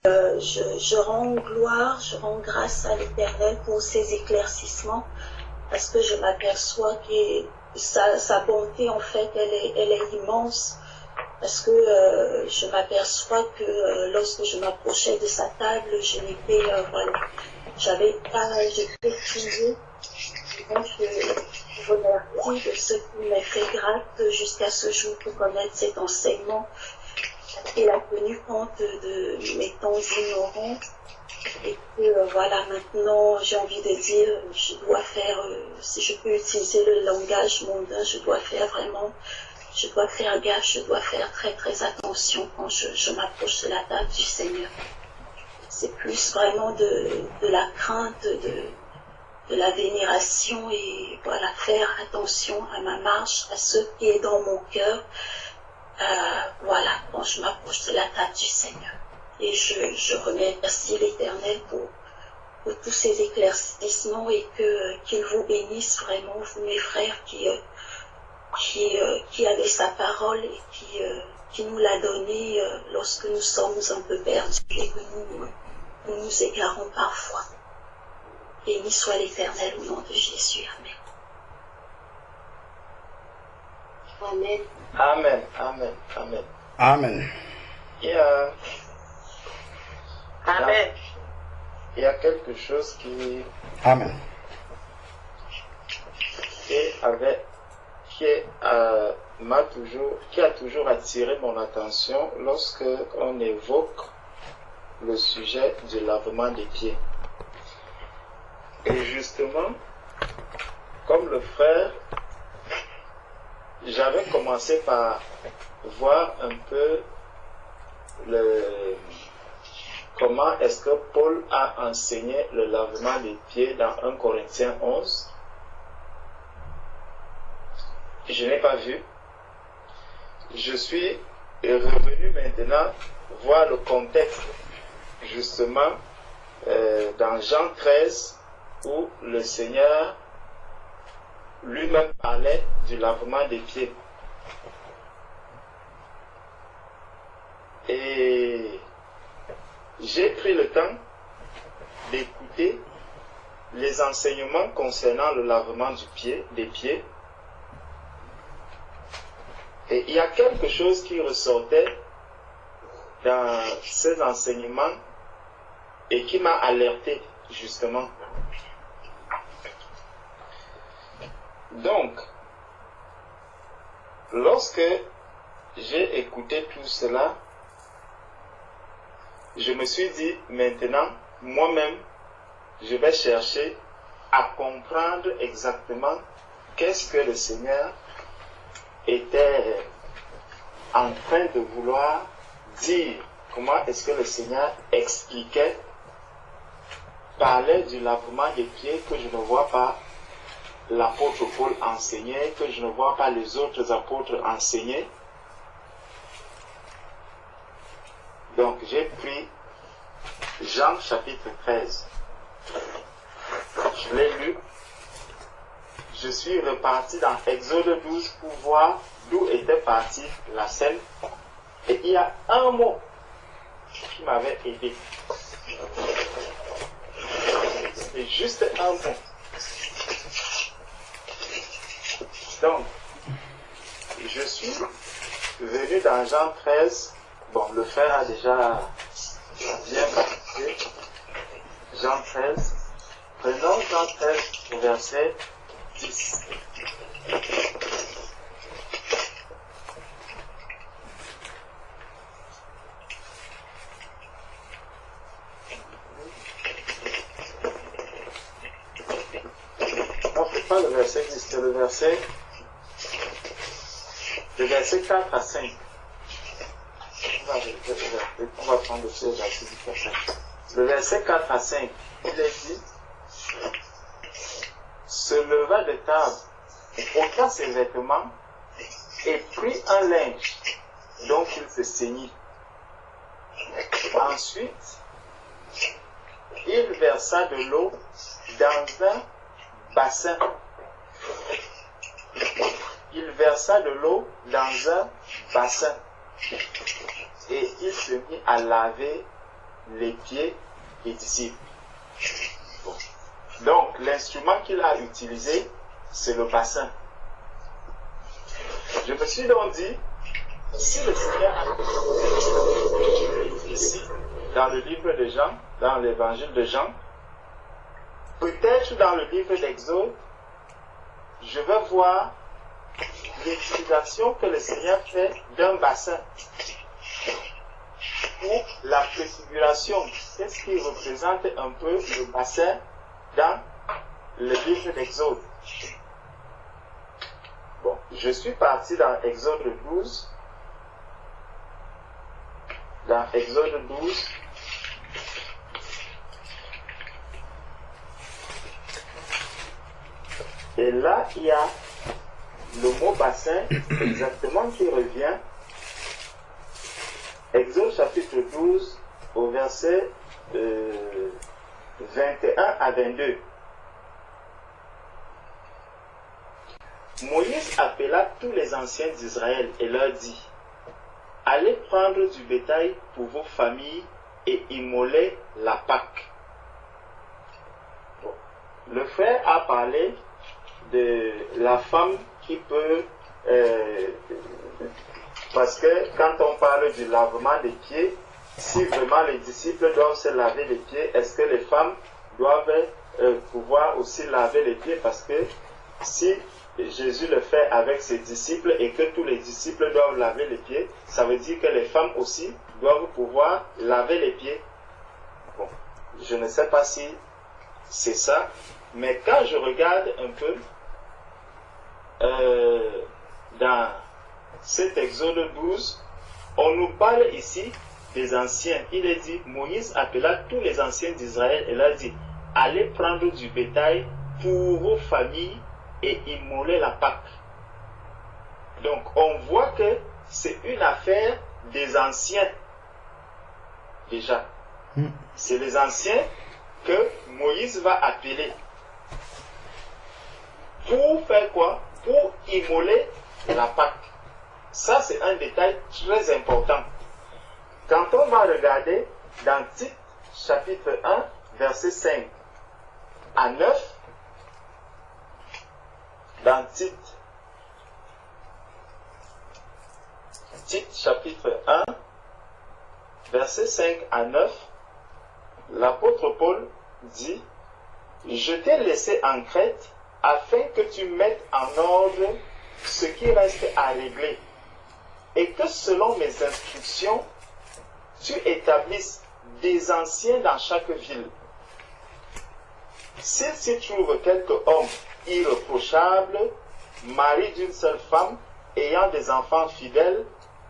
je rends gloire, je rends grâce à l'Éternel pour ces éclaircissements, parce que je m'aperçois que sa bonté, en fait, elle est immense, parce que je m'aperçois que lorsque je m'approchais de sa table, je n'étais, j'étais priée. Donc, je remercie de ce qui m'a fait grâce jusqu'à ce jour pour connaître cet enseignement. Il a tenu compte de mes temps ignorants. Et que maintenant, j'ai envie de dire, je dois faire, si je peux utiliser le langage mondain, je dois faire gaffe, je dois faire très très attention quand je m'approche de la table du Seigneur. C'est plus vraiment de la crainte, de la vénération et faire attention à ma marche, à ce qui est dans mon cœur, quand je m'approche de la table du Seigneur. Et je remercie l'Éternel pour tous ces éclaircissements et qu'il vous bénisse vraiment, vous mes frères qui avez sa parole et qui nous l'a donnée lorsque nous sommes un peu perdus et que nous nous égarons parfois. Béni soit l'Éternel au nom de Jésus. Amen. Amen. Amen. Amen. Amen. Amen. Il y a quelque chose qui Amen. qui a toujours attiré mon attention lorsque on évoque le sujet du lavement des pieds. Et justement, comme le frère, j'avais commencé par voir un peu comment est-ce que Paul a enseigné le lavement des pieds dans 1 Corinthiens 11. Je n'ai pas vu. Je suis revenu maintenant voir le contexte, justement, dans Jean 13, où le Seigneur lui-même parlait du lavement des pieds. Et j'ai pris le temps d'écouter les enseignements concernant le lavement des pieds. Et il y a quelque chose qui ressortait dans ces enseignements et qui m'a alerté, justement. Donc, lorsque j'ai écouté tout cela, je me suis dit, maintenant, moi-même, je vais chercher à comprendre exactement qu'est-ce que le Seigneur était en train de vouloir dire. Comment est-ce que le Seigneur expliquait, parlait du lavement des pieds que je ne vois pas l'apôtre Paul enseigner, que je ne vois pas les autres apôtres enseigner. Donc j'ai pris Jean chapitre 13. Je l'ai lu. Je suis reparti dans Exode 12 pour voir d'où était partie la scène. Et il y a un mot qui m'avait aidé. C'est juste un mot. Donc, je suis venu dans Jean 13. Bon, le frère a déjà bien participé. Jean 13. Prenons Jean 13 au verset 10. Non, c'est pas le verset 10, c'est le verset 4 à 5. On va prendre le verset 10 à 5. Le verset 4 à 5, il est dit, se leva de table, ôta ses vêtements et prit un linge dont il se ceignit. Ensuite, il versa de l'eau dans un bassin. Il versa de l'eau dans un bassin et il se mit à laver les pieds des disciples. Bon. Donc, l'instrument qu'il a utilisé, c'est le bassin. Je me suis donc dit, si le Seigneur a ici, dans le livre de Jean, dans l'évangile de Jean, peut-être dans le livre d'Exode, je vais voir l'utilisation que le Seigneur fait d'un bassin pour la préfiguration. Qu'est-ce qui représente un peu le bassin dans le livre d'Exode? Bon, je suis parti dans Exode 12. Dans Exode 12, et là, il y a le mot bassin exactement qui revient. Exode chapitre 12 au verset 21 à 22. Moïse appela tous les anciens d'Israël et leur dit: allez prendre du bétail pour vos familles et immoler la Pâque. Bon. Le frère a parlé de la femme qui peut... parce que quand on parle du lavement des pieds, si vraiment les disciples doivent se laver les pieds, est-ce que les femmes doivent pouvoir aussi laver les pieds? Parce que si Jésus le fait avec ses disciples et que tous les disciples doivent laver les pieds, ça veut dire que les femmes aussi doivent pouvoir laver les pieds. Bon, je ne sais pas si c'est ça, mais quand je regarde un peu dans cet Exode 12, on nous parle ici des anciens. Il est dit, Moïse appela tous les anciens d'Israël et leur dit, allez prendre du bétail pour vos familles et immoler la Pâque. Donc on voit que c'est une affaire des anciens déjà. C'est les anciens que Moïse va appeler. Pour faire quoi? Pour immoler la Pâque. Ça, c'est un détail très important. Quand on va regarder dans Tite, chapitre 1, verset 5 à 9, dans Tite, chapitre 1, verset 5 à 9, l'apôtre Paul dit: je t'ai laissé en Crète afin que tu mettes en ordre ce qui reste à régler, et que selon mes instructions, tu établisses des anciens dans chaque ville. S'il s'y trouve quelque homme irréprochable, mari d'une seule femme, ayant des enfants fidèles,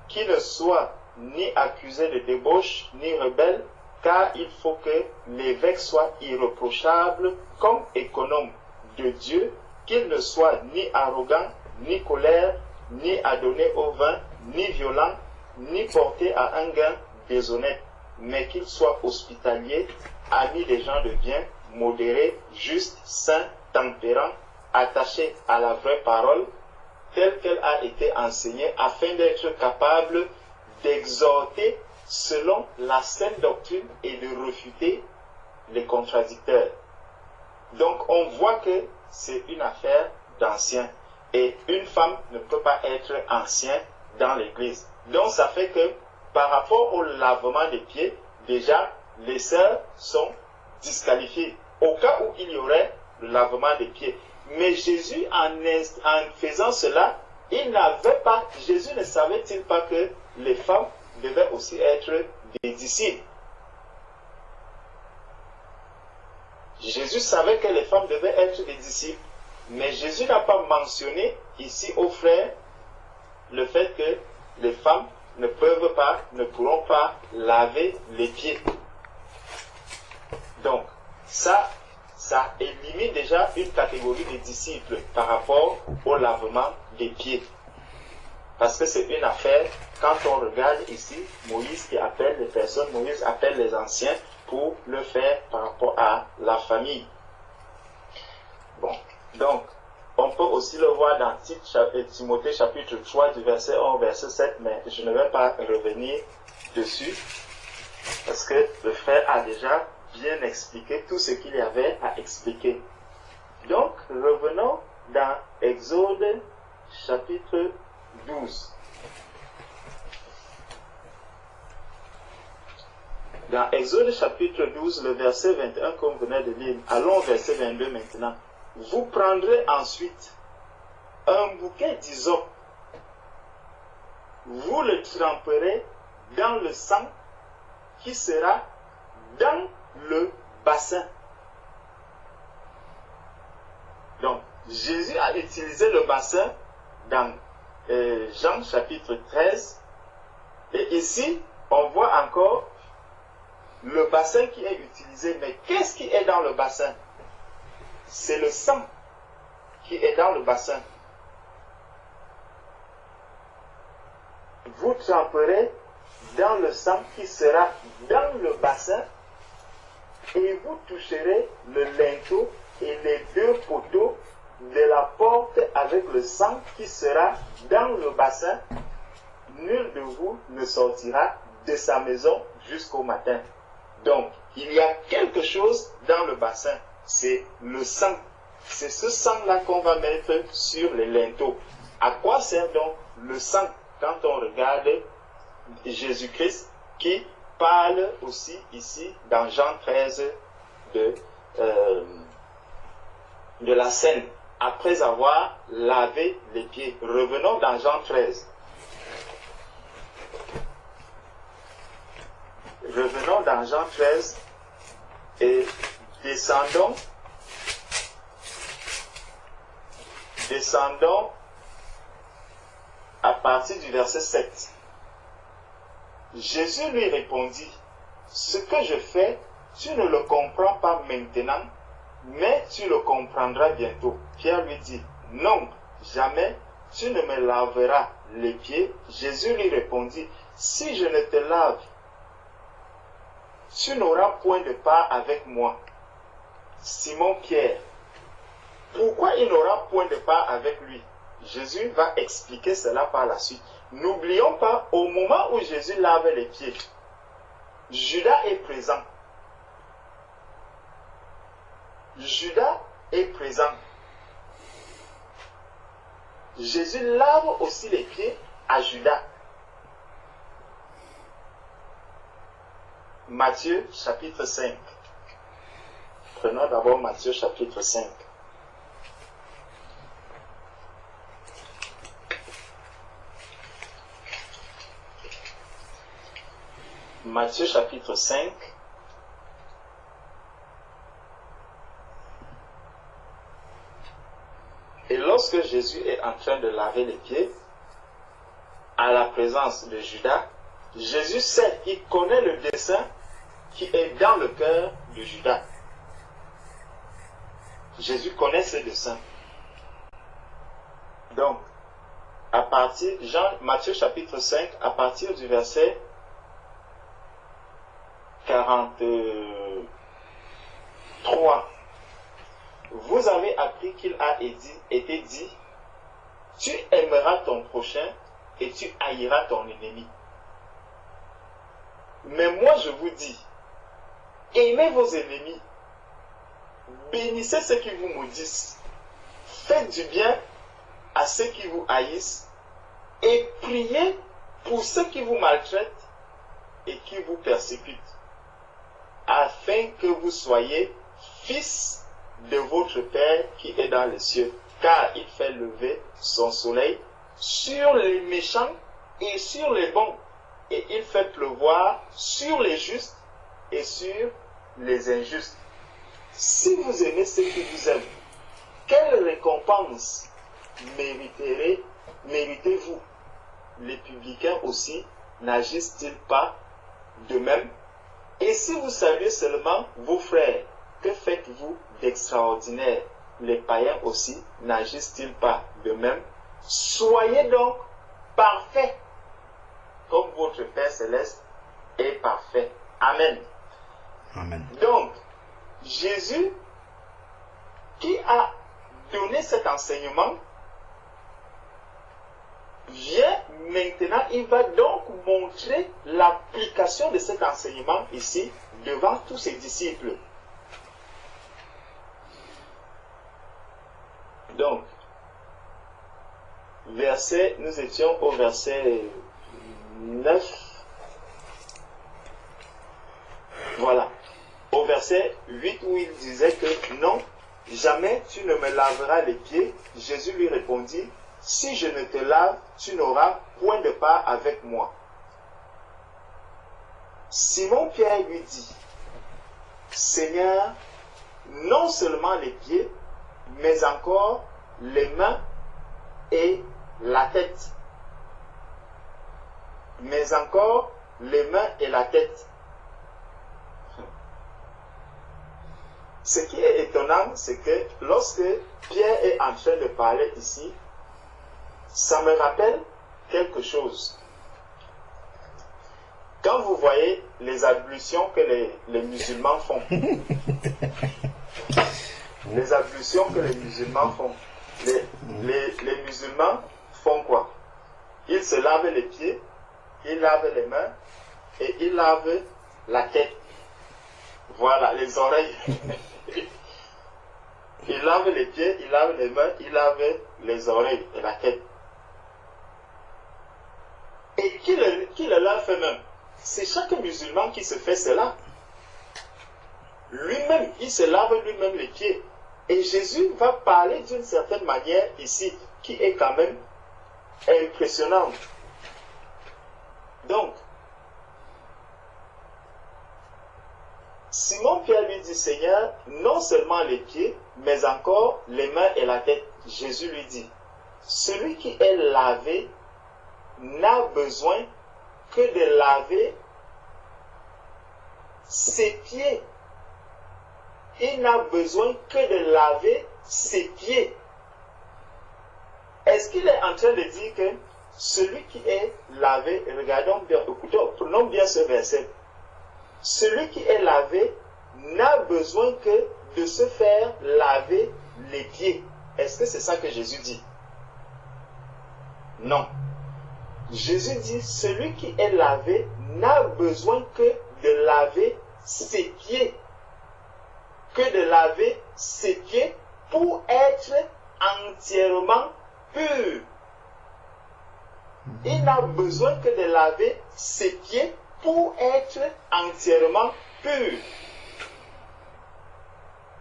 qui ne soit ni accusé de débauche, ni rebelle, car il faut que l'évêque soit irréprochable comme économe de Dieu, qu'il ne soit ni arrogant, ni colère, ni adonné au vin, ni violent, ni porté à un gain déshonnête, mais qu'il soit hospitalier, ami des gens de bien, modéré, juste, saint, tempérant, attaché à la vraie parole, telle qu'elle a été enseignée, afin d'être capable d'exhorter selon la saine doctrine et de refuter les contradicteurs. Donc on voit que c'est une affaire d'anciens. Et une femme ne peut pas être ancien dans l'église. Donc ça fait que par rapport au lavement des pieds, déjà les sœurs sont disqualifiées au cas où il y aurait le lavement des pieds. Mais Jésus, en faisant cela, Jésus ne savait-il pas que les femmes devaient aussi être des disciples? Jésus savait que les femmes devaient être des disciples, mais Jésus n'a pas mentionné ici aux frères le fait que les femmes ne pourront pas laver les pieds. Donc, ça élimine déjà une catégorie de disciples par rapport au lavement des pieds. Parce que c'est une affaire, quand on regarde ici, Moïse qui appelle les personnes, Moïse appelle les anciens pour le faire par rapport à la famille. Bon, donc, on peut aussi le voir dans Timothée chapitre 3 du verset 1 au verset 7, mais je ne vais pas revenir dessus. Parce que le frère a déjà bien expliqué tout ce qu'il y avait à expliquer. Donc, revenons dans Exode chapitre 12. Dans Exode chapitre 12, le verset 21 qu'on venait de lire, allons au verset 22 maintenant. Vous prendrez ensuite un bouquet d'hysope, vous le tremperez dans le sang qui sera dans le bassin. Donc, Jésus a utilisé le bassin dans Jean chapitre 13. Et ici, on voit encore le bassin qui est utilisé. Mais qu'est-ce qui est dans le bassin? C'est le sang qui est dans le bassin. Vous tremperez dans le sang qui sera dans le bassin et vous toucherez le linteau et les deux poteaux de la porte avec le sang qui sera dans le bassin. Nul de vous ne sortira de sa maison jusqu'au matin. Donc, il y a quelque chose dans le bassin, c'est le sang. C'est ce sang-là qu'on va mettre sur les linteaux. À quoi sert donc le sang quand on regarde Jésus-Christ qui parle aussi ici dans Jean 13 de la scène après avoir lavé les pieds. Revenons dans Jean 13. Revenons dans Jean 13 et descendons à partir du verset 7. Jésus lui répondit, « Ce que je fais, tu ne le comprends pas maintenant, mais tu le comprendras bientôt. » Pierre lui dit, « Non, jamais tu ne me laveras les pieds. » Jésus lui répondit, « Si je ne te lave, tu n'auras point de part avec moi. » Simon Pierre, pourquoi il n'aura point de part avec lui? Jésus va expliquer cela par la suite. N'oublions pas, au moment où Jésus lave les pieds, Judas est présent. Judas est présent. Jésus lave aussi les pieds à Judas. Matthieu chapitre 5. Prenons d'abord Matthieu chapitre 5. Matthieu chapitre 5. Et lorsque Jésus est en train de laver les pieds, à la présence de Judas, Jésus sait, il connaît le dessein qui est dans le cœur de Judas. Jésus connaît ce dessein. Donc, à partir, Matthieu chapitre 5, à partir du verset 43, vous avez appris qu'il a été dit, tu aimeras ton prochain et tu haïras ton ennemi. Mais moi je vous dis, aimez vos ennemis, bénissez ceux qui vous maudissent, faites du bien à ceux qui vous haïssent et priez pour ceux qui vous maltraitent et qui vous persécutent, afin que vous soyez fils de votre Père qui est dans les cieux, car il fait lever son soleil sur les méchants et sur les bons, et il fait pleuvoir sur les justes et sur les injustes. Si vous aimez ceux qui vous aiment, quelle récompense méritez-vous? Les publicains aussi n'agissent-ils pas de même? Et si vous saviez seulement vos frères, que faites-vous d'extraordinaire? Les païens aussi n'agissent-ils pas de même? Soyez donc parfaits, comme votre Père Céleste est parfait. Amen. Amen. Donc, Jésus, qui a donné cet enseignement, vient maintenant, il va donc montrer l'application de cet enseignement ici devant tous ses disciples. Donc, nous étions au verset 9. Voilà. Au verset 8 où il disait que non, jamais tu ne me laveras les pieds. Jésus lui répondit, si je ne te lave, tu n'auras point de part avec moi. Simon-Pierre lui dit, Seigneur, non seulement les pieds, mais encore les mains et la tête. Mais encore les mains et la tête. Ce qui est étonnant, c'est que lorsque Pierre est en train de parler ici, ça me rappelle quelque chose. Quand vous voyez les ablutions que les musulmans font, les ablutions que les musulmans font, les musulmans font quoi? Ils se lavent les pieds, ils lavent les mains et ils lavent la tête. Voilà, les oreilles. Ils lavent les pieds, ils lavent les mains, ils lavent les oreilles et la tête. Et qui le lave même? C'est chaque musulman qui se fait cela. Lui-même, il se lave lui-même les pieds. Et Jésus va parler d'une certaine manière ici, qui est quand même impressionnante. Donc, Simon-Pierre lui dit, Seigneur, non seulement les pieds, mais encore les mains et la tête. Jésus lui dit, celui qui est lavé n'a besoin que de laver ses pieds. Il n'a besoin que de laver ses pieds. Est-ce qu'il est en train de dire que celui qui est lavé, regardons bien, écoutons, prenons bien ce verset. Celui qui est lavé n'a besoin que de se faire laver les pieds. Est-ce que c'est ça que Jésus dit? Non. Jésus dit, celui qui est lavé n'a besoin que de laver ses pieds. Que de laver ses pieds pour être entièrement pur. Il n'a besoin que de laver ses pieds pour être entièrement pur.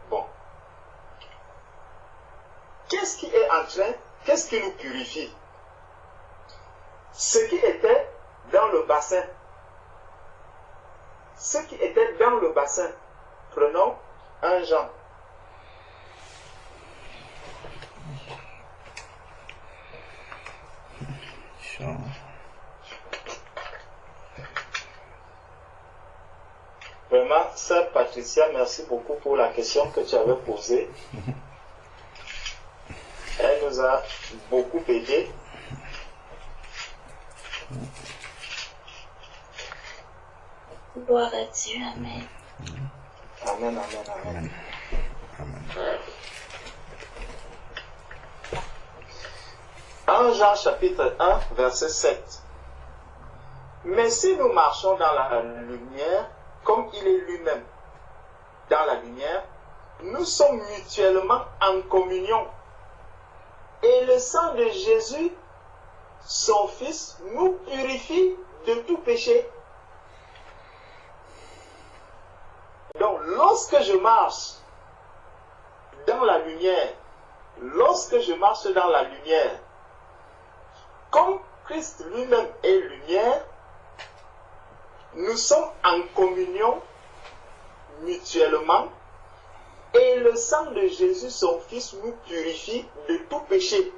Bon. Qu'est-ce qui nous purifie? Ce qui était dans le bassin. Ce qui était dans le bassin. Prenons 1 Jean. Vraiment, sœur Patricia, merci beaucoup pour la question que tu avais posée. Elle nous a beaucoup aidé. Gloire à Dieu, Amen. Amen, amen, amen. Amen. 1 Jean chapitre 1, verset 7. Mais si nous marchons dans la lumière, comme il est lui-même dans la lumière, nous sommes mutuellement en communion. Et le sang de Jésus, son Fils, nous purifie de tout péché. Donc, lorsque je marche dans la lumière, comme Christ lui-même est lumière, nous sommes en communion mutuellement et le sang de Jésus, son Fils, nous purifie de tout péché.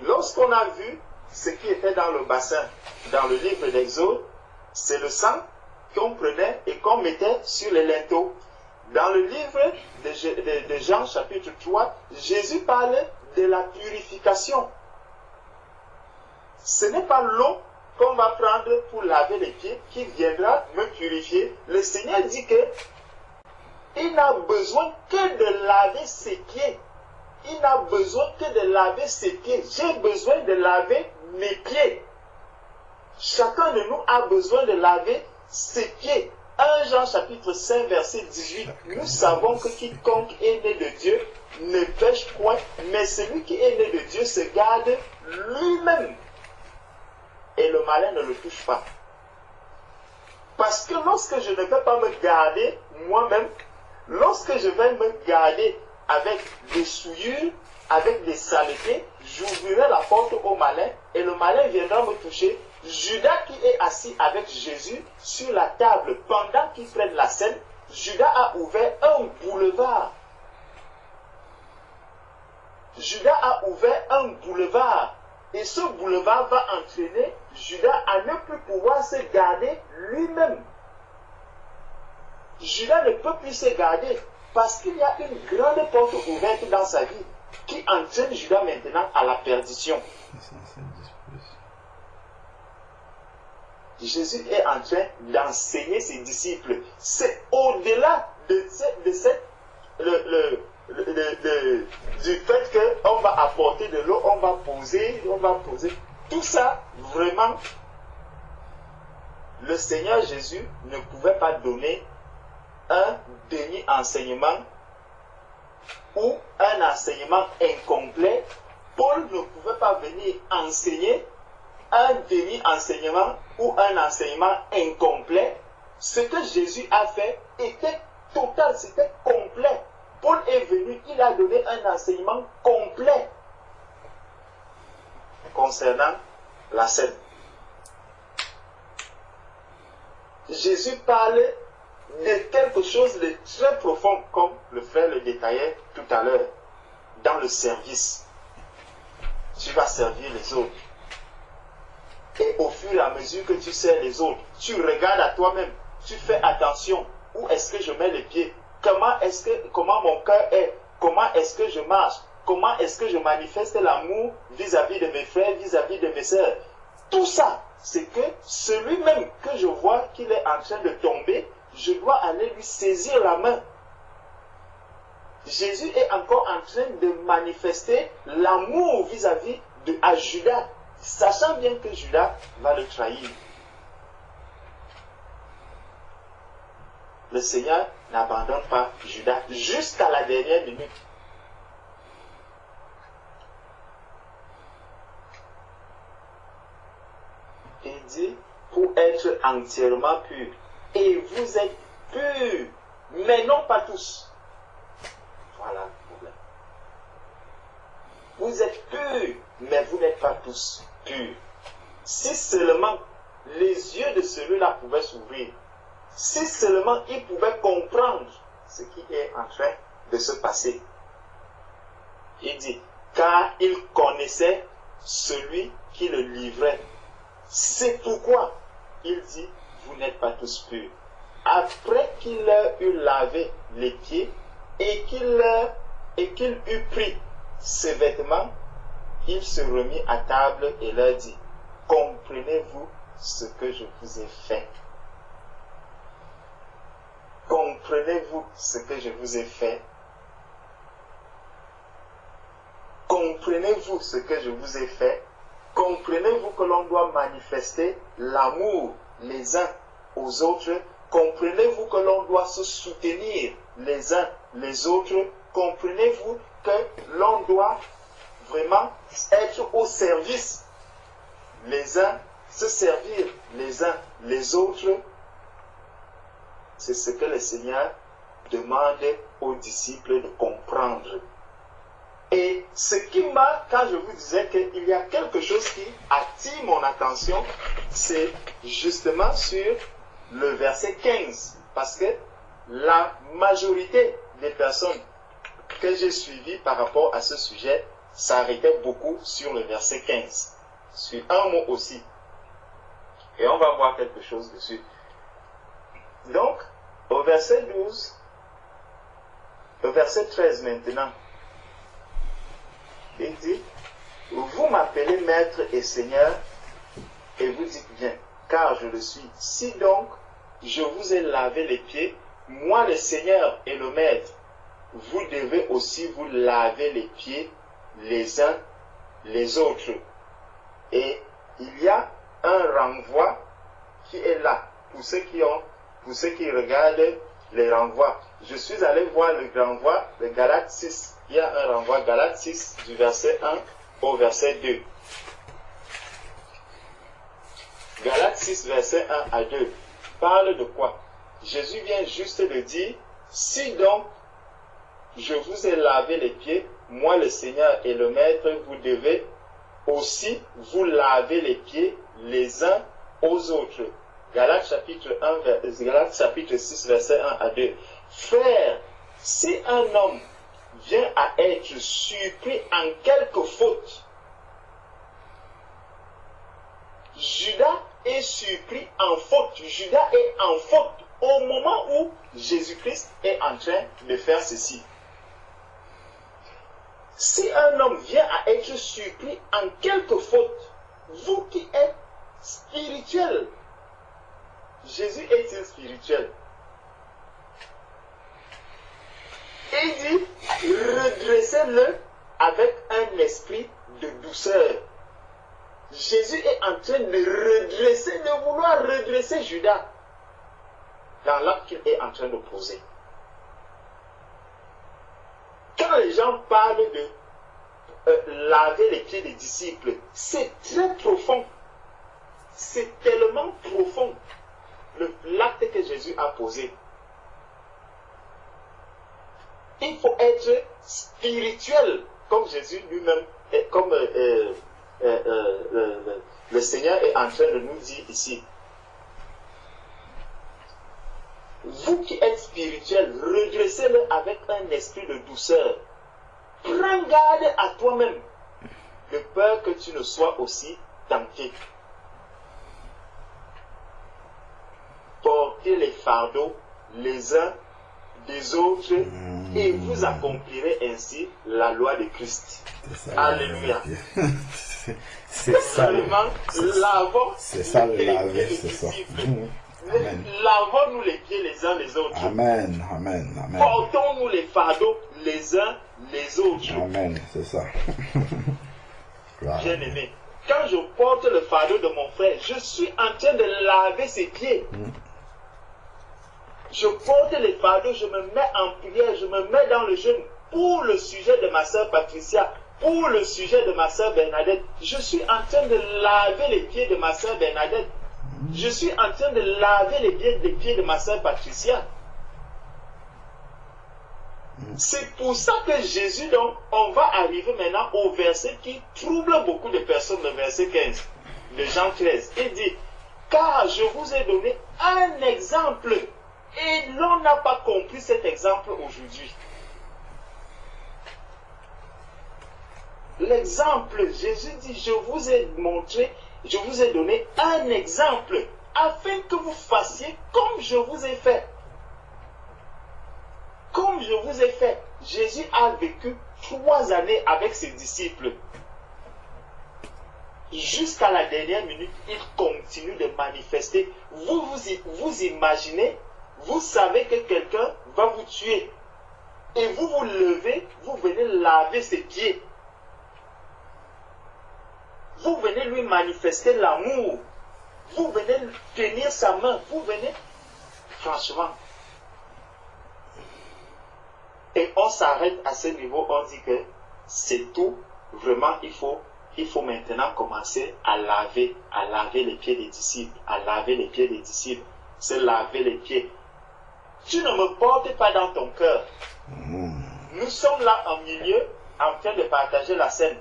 Lorsqu'on a vu ce qui était dans le bassin, dans le livre d'Exode, c'est le sang qu'on prenait et qu'on mettait sur les linteaux. Dans le livre de Jean chapitre 3, Jésus parle de la purification. Ce n'est pas l'eau qu'on va prendre pour laver les pieds qui viendra me purifier. Le Seigneur dit que il n'a besoin que de laver ses pieds il n'a besoin que de laver ses pieds. J'ai besoin de laver mes pieds. Chacun de nous a besoin de laver ses pieds. 1 Jean chapitre 5 verset 18. Nous savons que quiconque est né de Dieu ne pêche point, mais celui qui est né de Dieu se garde lui-même. Et le malin ne le touche pas. Parce que lorsque je ne vais pas me garder moi-même, lorsque je vais me garder avec des souillures, avec des saletés, j'ouvrirai la porte au malin et le malin viendra me toucher. Judas qui est assis avec Jésus sur la table pendant qu'ils prennent la scène, Judas a ouvert un boulevard. Judas a ouvert un boulevard. Et ce boulevard va entraîner Judas à ne plus pouvoir se garder lui-même. Judas ne peut plus se garder parce qu'il y a une grande porte ouverte dans sa vie qui entraîne Judas maintenant à la perdition. Jésus est en train d'enseigner ses disciples. C'est au-delà du fait qu'on va apporter de l'eau, on va poser. Tout ça, vraiment, le Seigneur Jésus ne pouvait pas donner un demi-enseignement ou un enseignement incomplet. Paul ne pouvait pas venir enseigner un demi-enseignement ou un enseignement incomplet. Ce que Jésus a fait était total, c'était complet. Paul est venu, il a donné un enseignement complet concernant la scène. Jésus parle de quelque chose de très profond, comme le frère le détaillait tout à l'heure, dans le service. Tu vas servir les autres. Et au fur et à mesure que tu sers les autres, tu regardes à toi-même, tu fais attention. Où est-ce que je mets les pieds? Comment mon cœur est? Comment est-ce que je marche? Comment est-ce que je manifeste l'amour vis-à-vis de mes frères, vis-à-vis de mes sœurs? Tout ça, c'est que celui-même que je vois qu'il est en train de tomber, je dois aller lui saisir la main. Jésus est encore en train de manifester l'amour vis-à-vis de Judas, sachant bien que Judas va le trahir. Le Seigneur n'abandonne pas Judas jusqu'à la dernière minute. Il dit, pour être entièrement pur. Et vous êtes purs, mais non pas tous. Voilà le problème. Vous êtes purs, mais vous n'êtes pas tous purs. Si seulement les yeux de celui-là pouvaient s'ouvrir, si seulement il pouvait comprendre ce qui est en train de se passer. Il dit, car il connaissait celui qui le livrait. C'est pourquoi il dit, vous n'êtes pas tous purs. Après qu'il leur eut lavé les pieds et qu'il eut pris ses vêtements, il se remit à table et leur dit, comprenez-vous ce que je vous ai fait? Comprenez-vous ce que je vous ai fait? Comprenez-vous ce que je vous ai fait? Comprenez-vous que l'on doit manifester l'amour les uns aux autres? Comprenez-vous que l'on doit se soutenir les uns les autres? Comprenez-vous que l'on doit vraiment être au service les uns, se servir les uns les autres? C'est ce que le Seigneur demande aux disciples de comprendre. Et ce qui m'a, quand je vous disais qu'il y a quelque chose qui attire mon attention, c'est justement sur le verset 15. Parce que la majorité des personnes que j'ai suivies par rapport à ce sujet s'arrêtaient beaucoup sur le verset 15. Sur un mot aussi. Et on va voir quelque chose dessus. Donc, au verset 12, au verset 13 maintenant, il dit, vous m'appelez maître et seigneur, et vous dites bien, car je le suis. Si donc je vous ai lavé les pieds, moi le Seigneur et le maître, vous devez aussi vous laver les pieds les uns les autres. Et il y a un renvoi qui est là pour ceux qui regardent les renvois. Je suis allé voir le renvoi de Galates 6. Il y a un renvoi Galates 6 du verset 1 au verset 2. Galates 6 verset 1 à 2 parle de quoi? Jésus vient juste de dire, si donc je vous ai lavé les pieds, moi le Seigneur et le Maître, vous devez aussi vous laver les pieds les uns aux autres. Galates chapitre 6 verset 1 à 2. Frère, si un homme vient à être surpris en quelque faute, Judas est surpris en faute. Judas est en faute au moment où Jésus-Christ est en train de faire ceci. Si un homme vient à être surpris en quelque faute, vous qui êtes spirituel, Jésus est-il spirituel? Il dit, redressez-le avec un esprit de douceur. Jésus est en train de vouloir redresser Judas dans l'acte qu'il est en train de poser. Quand les gens parlent de laver les pieds des disciples, c'est très profond. C'est tellement profond l'acte que Jésus a posé. Il faut être spirituel, comme Jésus lui-même, comme le Seigneur est en train de nous dire ici. Vous qui êtes spirituel, redressez-le avec un esprit de douceur. Prends garde à toi-même, de peur que tu ne sois aussi tenté. Portez les fardeaux les uns des autres et vous accomplirez ainsi la loi de Christ. Alléluia. C'est ça. Lavons C'est ça le laver, c'est ça. Amen. Lavons-nous les pieds les uns les autres. Amen, amen, amen. Portons-nous les fardeaux les uns les autres. Amen, c'est ça. Bien aimé, quand je porte le fardeau de mon frère, je suis en train de laver ses pieds. Je porte les fardeaux, je me mets en prière, je me mets dans le jeûne pour le sujet de ma sœur Patricia, pour le sujet de ma sœur Bernadette. Je suis en train de laver les pieds de ma sœur Bernadette. Je suis en train de laver les pieds de ma sœur Patricia. C'est pour ça que Jésus, donc, on va arriver maintenant au verset qui trouble beaucoup de personnes, le verset 15 de Jean 13. Il dit, car je vous ai donné un exemple et l'on n'a pas compris cet exemple aujourd'hui. L'exemple, Jésus dit, je vous ai montré, je vous ai donné un exemple afin que vous fassiez comme je vous ai fait. Comme je vous ai fait. Jésus a vécu 3 années avec ses disciples. Jusqu'à la dernière minute, il continue de manifester. Vous imaginez, vous savez que quelqu'un va vous tuer. Et vous vous levez, vous venez laver ses pieds. Vous venez lui manifester l'amour. Vous venez tenir sa main. Vous venez, franchement. Et on s'arrête à ce niveau, on dit que c'est tout. Vraiment, il faut maintenant commencer à laver les pieds des disciples. À laver les pieds des disciples. C'est laver les pieds. Tu ne me portes pas dans ton cœur. Nous sommes là en milieu, en train de partager la scène.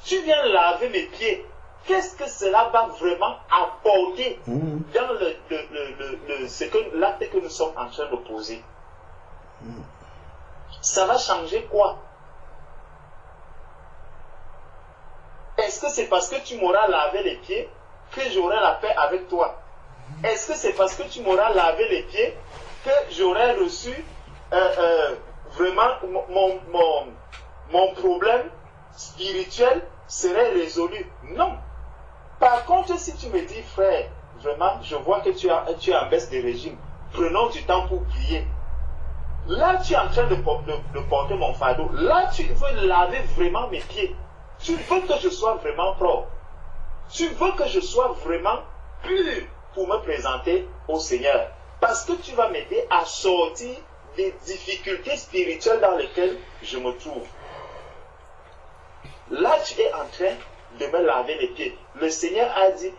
Tu viens laver mes pieds. Qu'est-ce que cela va vraiment apporter dans l'acte que nous sommes en train de poser? Ça va changer quoi? Est-ce que c'est parce que tu m'auras lavé les pieds que j'aurai la paix avec toi? Est-ce que c'est parce que tu m'auras lavé les pieds que j'aurai reçu vraiment mon problème spirituel serait résolu? Non. Par contre, si tu me dis, frère, vraiment, je vois que tu es en baisse de régime, prenons du temps pour prier. Là, tu es en train de porter mon fardeau. Là, tu veux laver vraiment mes pieds. Tu veux que je sois vraiment propre. Tu veux que je sois vraiment pur pour me présenter au Seigneur. Parce que tu vas m'aider à sortir des difficultés spirituelles dans lesquelles je me trouve. Là, tu es en train de me laver les pieds. Le Seigneur a dit,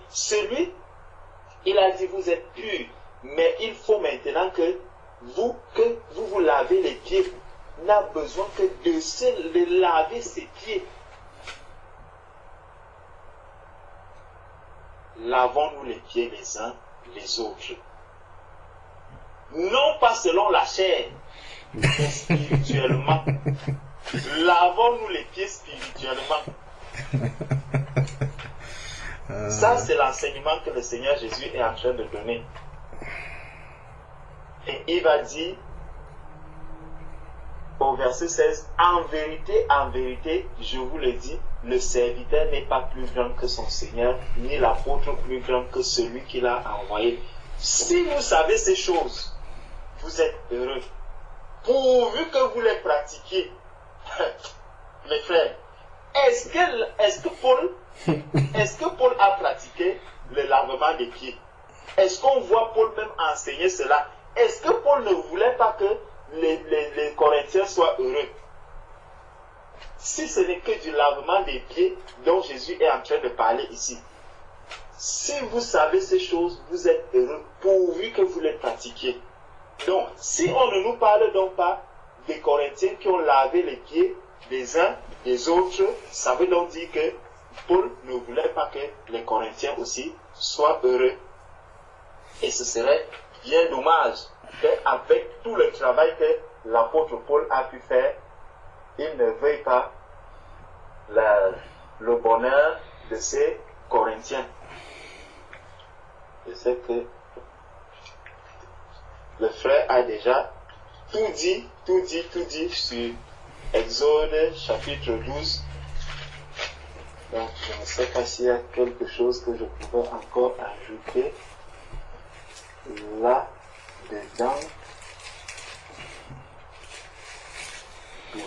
il a dit, vous êtes purs. Mais il faut maintenant que vous lavez les pieds. On n'a besoin que de laver ses pieds. Lavons-nous les pieds les uns les autres. Non pas selon la chair, mais spirituellement. Lavons-nous les pieds spirituellement. Ça, c'est l'enseignement que le Seigneur Jésus est en train de donner. Et il va dire au verset 16, en vérité, je vous le dis, le serviteur n'est pas plus grand que son Seigneur, ni l'apôtre plus grand que celui qui l'a envoyé. Si vous savez ces choses, vous êtes heureux. Pourvu que vous les pratiquiez. Mes frères, est-ce que Paul a pratiqué le lavement des pieds? Est-ce qu'on voit Paul même enseigner cela? Est-ce que Paul ne voulait pas que les Corinthiens soient heureux? Si ce n'est que du lavement des pieds dont Jésus est en train de parler ici, si vous savez ces choses, vous êtes heureux pourvu que vous les pratiquiez. Donc, si on ne nous parle donc pas des Corinthiens qui ont lavé les pieds des uns des autres, ça veut donc dire que Paul ne voulait pas que les Corinthiens aussi soient heureux. Et ce serait bien dommage qu'avec tout le travail que l'apôtre Paul a pu faire, il ne veuille pas le bonheur de ces Corinthiens. Je sais que le frère a déjà tout dit sur Exode chapitre 12. Donc je ne sais pas s'il y a quelque chose que je pourrais encore ajouter là-dedans.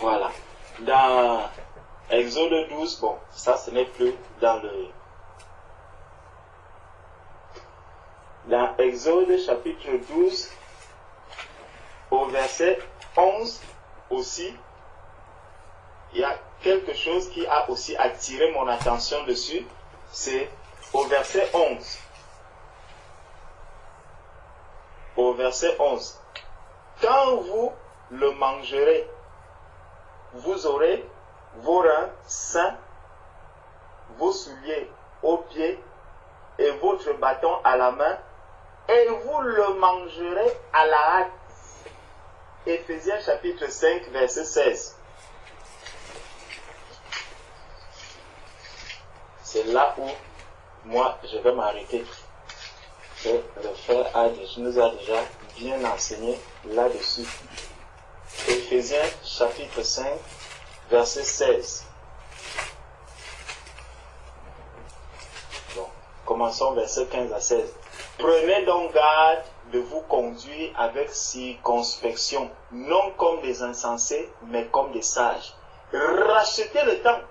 Voilà. Dans Exode 12, bon, ça ce n'est plus dans Exode chapitre 12, au verset 11 aussi, il y a quelque chose qui a aussi attiré mon attention dessus, c'est au verset 11. Au verset 11. Quand vous le mangerez, vous aurez vos reins sains, vos souliers aux pieds et votre bâton à la main, et vous le mangerez à la hâte. Éphésiens chapitre 5, verset 16. C'est là où moi je vais m'arrêter. Le frère nous a déjà bien enseigné là-dessus. Éphésiens chapitre 5, verset 16. Bon, commençons verset 15 à 16. Prenez donc garde de vous conduire avec circonspection, non comme des insensés, mais comme des sages. Rachetez le temps.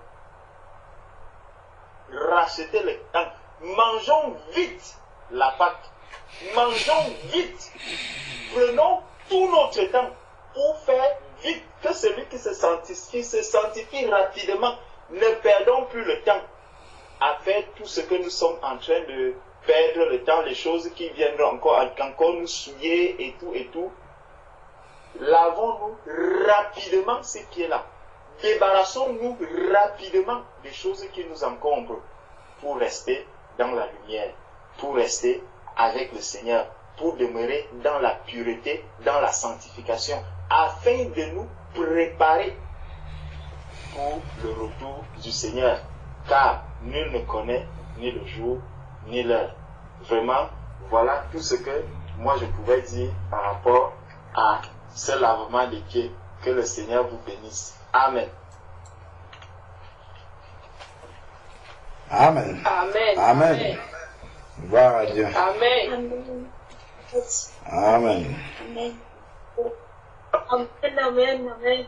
Rachetez le temps. Mangeons vite la Pâque. Mangeons vite. Prenons tout notre temps pour faire vite. Que celui qui se sanctifie rapidement. Ne perdons plus le temps à faire tout ce que nous sommes en train de perdre le temps, les choses qui viendront encore nous souiller et tout. Lavons-nous rapidement ces pieds-là. Débarrassons-nous rapidement des choses qui nous encombrent pour rester dans la lumière, pour rester avec le Seigneur, pour demeurer dans la pureté, dans la sanctification, afin de nous préparer pour le retour du Seigneur. Car nul ne connaît ni le jour ni l'heure. Vraiment, voilà tout ce que moi je pouvais dire par rapport à ce lavement des pieds. Que le Seigneur vous bénisse. Amen. Amen. Amen. Amen. Gloire à Dieu. Amen. Amen. Amen. Amen. Amen, amen, amen.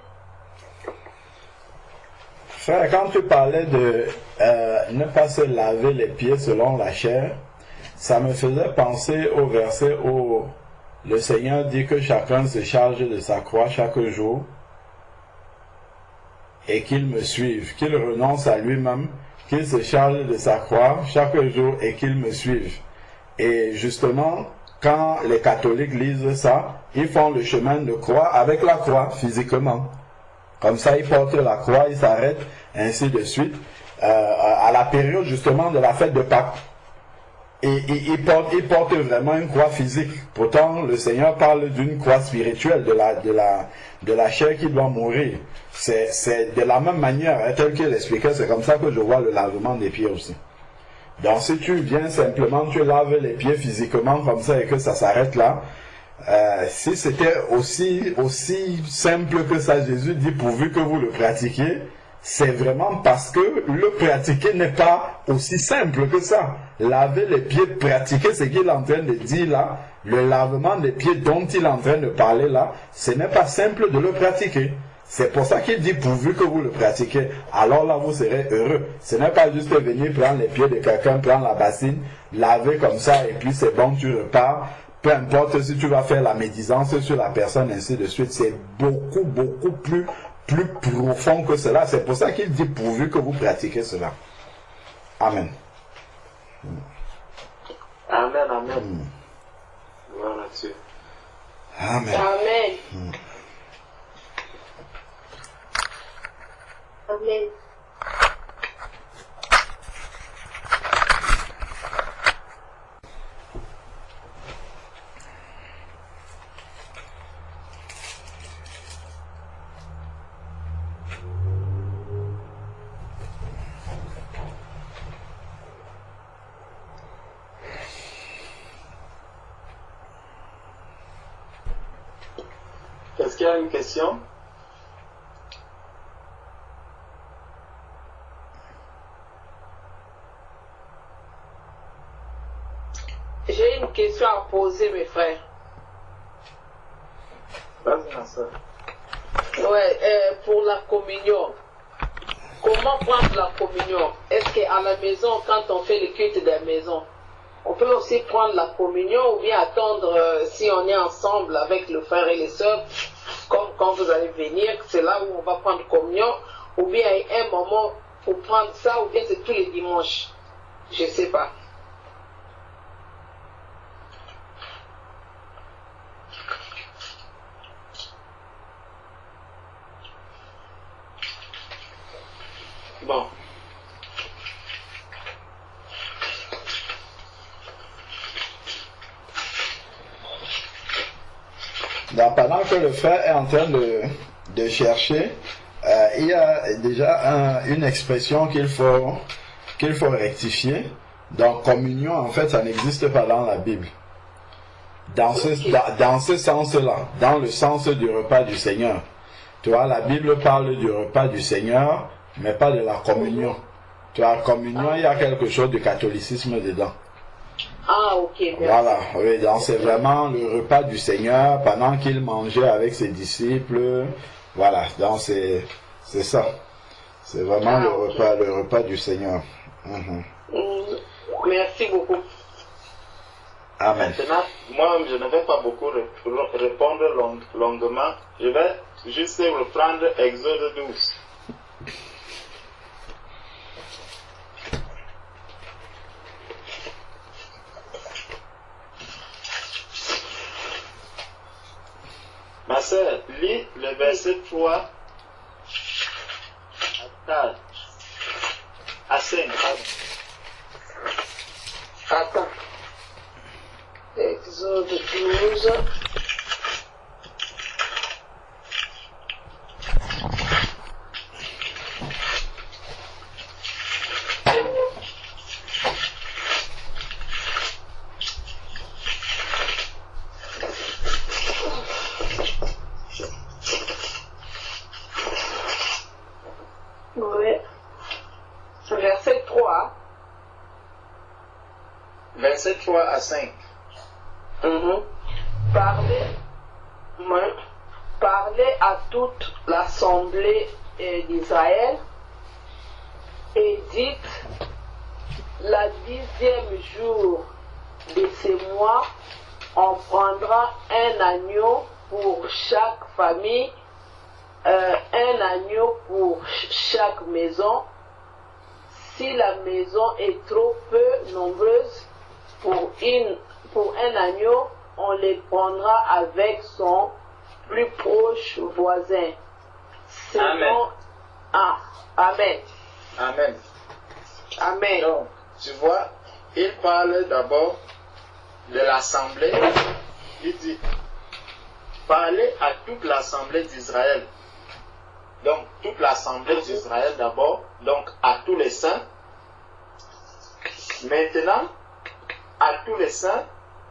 Frère, quand tu parlais de ne pas se laver les pieds selon la chair, ça me faisait penser au verset où le Seigneur dit que chacun se charge de sa croix chaque jour et qu'il me suive, qu'il renonce à lui-même, qu'il se charge de sa croix chaque jour et qu'il me suive. Et justement, quand les catholiques lisent ça, ils font le chemin de croix avec la croix physiquement. Comme ça, ils portent la croix, ils s'arrêtent, ainsi de suite, à la période justement de la fête de Pâques. Et ils portent vraiment une croix physique. Pourtant, le Seigneur parle d'une croix spirituelle, de la chair qui doit mourir. C'est de la même manière, hein, tel qu'il expliquait, c'est comme ça que je vois le lavement des pieds aussi. Donc si tu viens simplement, tu laves les pieds physiquement comme ça et que ça s'arrête là, si c'était aussi simple que ça, Jésus dit pourvu que vous le pratiquiez, c'est vraiment parce que le pratiquer n'est pas aussi simple que ça. Laver les pieds, pratiquer ce qu'il est en train de dire là, le lavement des pieds dont il est en train de parler là, ce n'est pas simple de le pratiquer. C'est pour ça qu'il dit pourvu que vous le pratiquez, alors là vous serez heureux. Ce n'est pas juste venir prendre les pieds de quelqu'un, prendre la bassine, laver comme ça et puis c'est bon, tu repars. Peu importe si tu vas faire la médisance sur la personne, ainsi de suite, c'est beaucoup plus profond que cela. C'est pour ça qu'il dit pourvu que vous pratiquez cela. Amen. Amen, amen. Gloire à Dieu. Amen. Amen. Amen. Est-ce qu'il y a une question? J'ai une question à poser, mes frères. Vas-y, ma soeur. Ouais, pour la communion. Comment prendre la communion? Est-ce qu'à la maison, quand on fait le culte de la maison, on peut aussi prendre la communion ou bien attendre si on est ensemble avec le frère et les sœurs, comme quand vous allez venir, c'est là où on va prendre communion, ou bien il y a un moment pour prendre ça, ou bien c'est tous les dimanches? Je ne sais pas. Bon. Donc, pendant que le frère est en train de chercher, il y a déjà une expression qu'il faut rectifier. Donc, communion, en fait, ça n'existe pas dans la Bible. Dans ce sens-là, dans le sens du repas du Seigneur. Tu vois, la Bible parle du repas du Seigneur, mais pas de la communion. Tu vois, la communion, il y a quelque chose de catholicisme dedans. Ah, ok. Merci. Voilà, oui, donc c'est vraiment le repas du Seigneur pendant qu'il mangeait avec ses disciples. Voilà, donc c'est ça. C'est vraiment le repas du Seigneur. Merci beaucoup. Amen. Maintenant, moi, je ne vais pas beaucoup répondre longuement. Je vais juste reprendre Exode 12. Ma sœur, lis le verset 3 à 5. Attends. Exode 12. Ouais. Verset 3. Verset 3 à 5. Parlez. Ouais. parlez à toute l'assemblée d'Israël et dites, la 10e jour de ce mois, on prendra un agneau pour chaque famille, un agneau pour chaque maison. Si la maison est trop peu nombreuse pour un agneau, on les prendra avec son plus proche voisin. Amen. Ah, Amen. Amen. Amen. Donc, tu vois, il parle d'abord de l'assemblée. Il dit, parlez à toute l'assemblée d'Israël. Donc, toute l'assemblée d'Israël d'abord, donc à tous les saints. Maintenant, à tous les saints.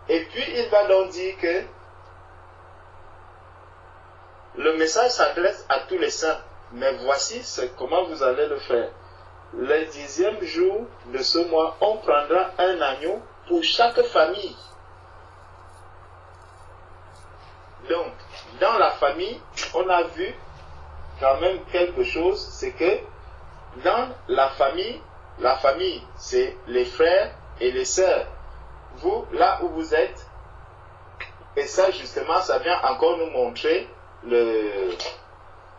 Et puis, il va donc dire que le message s'adresse à tous les saints. Mais voici comment vous allez le faire. Le 10e jour de ce mois, on prendra un agneau pour chaque famille. Donc, dans la famille, on a vu quand même quelque chose, c'est que dans la famille, c'est les frères et les sœurs. Vous, là où vous êtes, et ça justement, ça vient encore nous montrer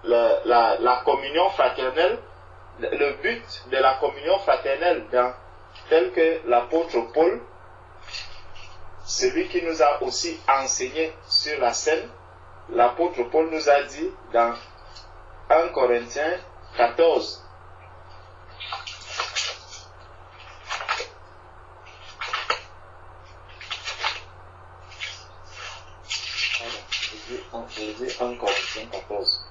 la communion fraternelle, le but de la communion fraternelle, tel que l'apôtre Paul, celui qui nous a aussi enseigné sur la scène, l'apôtre Paul nous a dit dans 1 Corinthiens 14. Je dis 1 Corinthiens 14.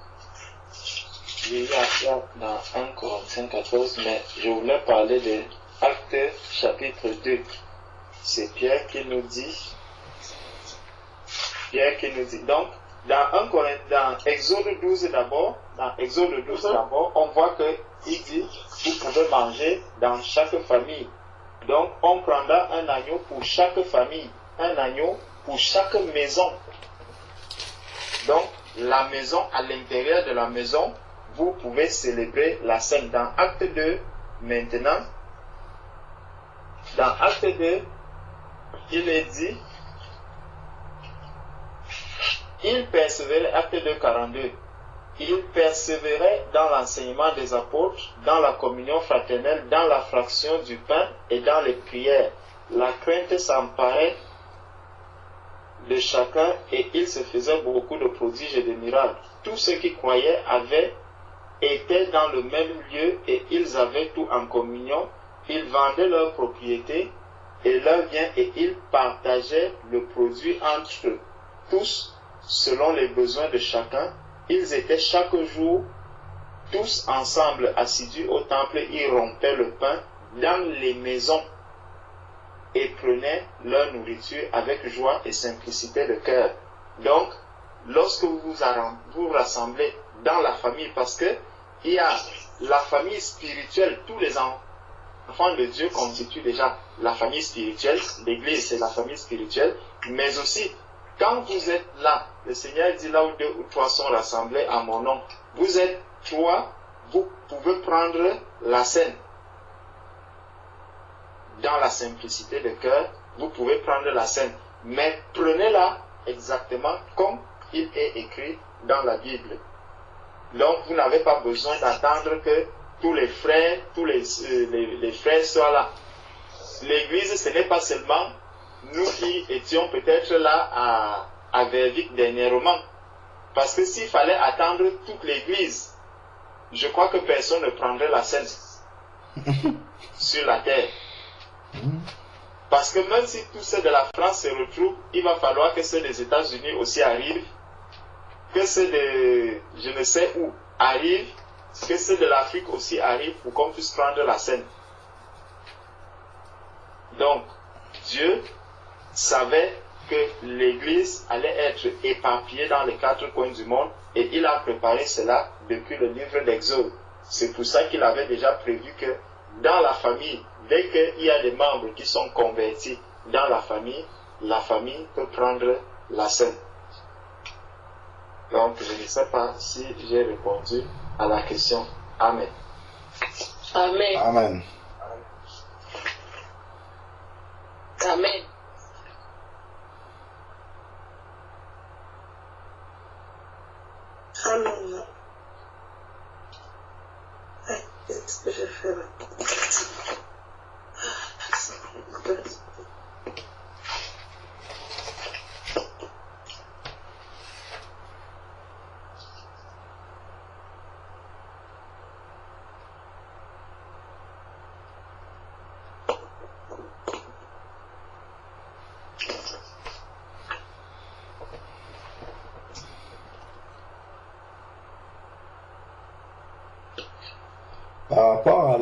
Il y a dans 1 Corinthiens 14, mais je voulais parler de Actes chapitre 2. C'est Pierre qui nous dit. Donc, dans Exode 12 d'abord, on voit qu'il dit, vous pouvez manger dans chaque famille. Donc, on prendra un agneau pour chaque famille, un agneau pour chaque maison. Donc, la maison, à l'intérieur de la maison, vous pouvez célébrer la scène. Dans Acte 2, maintenant, dans Acte 2, il est dit, il persévérait, Acte 2, 42, il persévérait dans l'enseignement des apôtres, dans la communion fraternelle, dans la fraction du pain et dans les prières. La crainte s'emparait de chacun et il se faisait beaucoup de prodiges et de miracles. Tous ceux qui croyaient étaient dans le même lieu et ils avaient tout en communion. Ils vendaient leurs propriétés et leurs biens et ils partageaient le produit entre eux. Tous, selon les besoins de chacun, ils étaient chaque jour tous ensemble assidus au temple. Ils rompaient le pain dans les maisons et prenaient leur nourriture avec joie et simplicité de cœur. Donc, lorsque vous vous rassemblez dans la famille, parce que il y a la famille spirituelle, tous les enfants de Dieu constituent déjà la famille spirituelle, l'église c'est la famille spirituelle, mais aussi quand vous êtes là, le Seigneur dit là où 2 ou 3 sont rassemblés à mon nom, vous êtes 3, vous pouvez prendre la scène. Dans la simplicité de cœur, vous pouvez prendre la scène, mais prenez-la exactement comme il est écrit dans la Bible. Donc, vous n'avez pas besoin d'attendre que tous les frères, les frères soient là. L'église, ce n'est pas seulement nous qui étions peut-être là à Vervic dernièrement. Parce que s'il fallait attendre toute l'église, je crois que personne ne prendrait la scène sur la terre. Parce que même si tous ceux de la France se retrouvent, il va falloir que ceux des États-Unis aussi arrivent, que ceux de je ne sais où arrivent, que ceux de l'Afrique aussi arrivent pour qu'on puisse prendre la scène. Donc, Dieu savait que l'Église allait être éparpillée dans les 4 coins du monde et il a préparé cela depuis le livre d'Exode. C'est pour ça qu'il avait déjà prévu que dans la famille, dès qu'il y a des membres qui sont convertis dans la famille peut prendre la scène. Donc, je ne sais pas si j'ai répondu à la question. Amen. Amen. Amen. Amen. Amen. Qu'est-ce que je fais là? Par rapport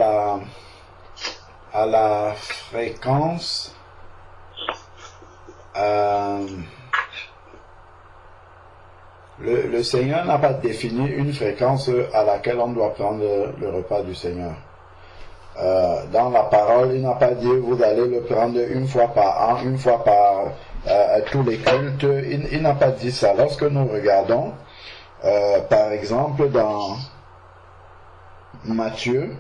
à la fréquence, le Seigneur n'a pas défini une fréquence à laquelle on doit prendre le repas du Seigneur. Dans la parole, il n'a pas dit vous allez le prendre une fois par an, une fois par tous les cultes. Il n'a pas dit ça. Lorsque nous regardons, par exemple, dans Matthieu,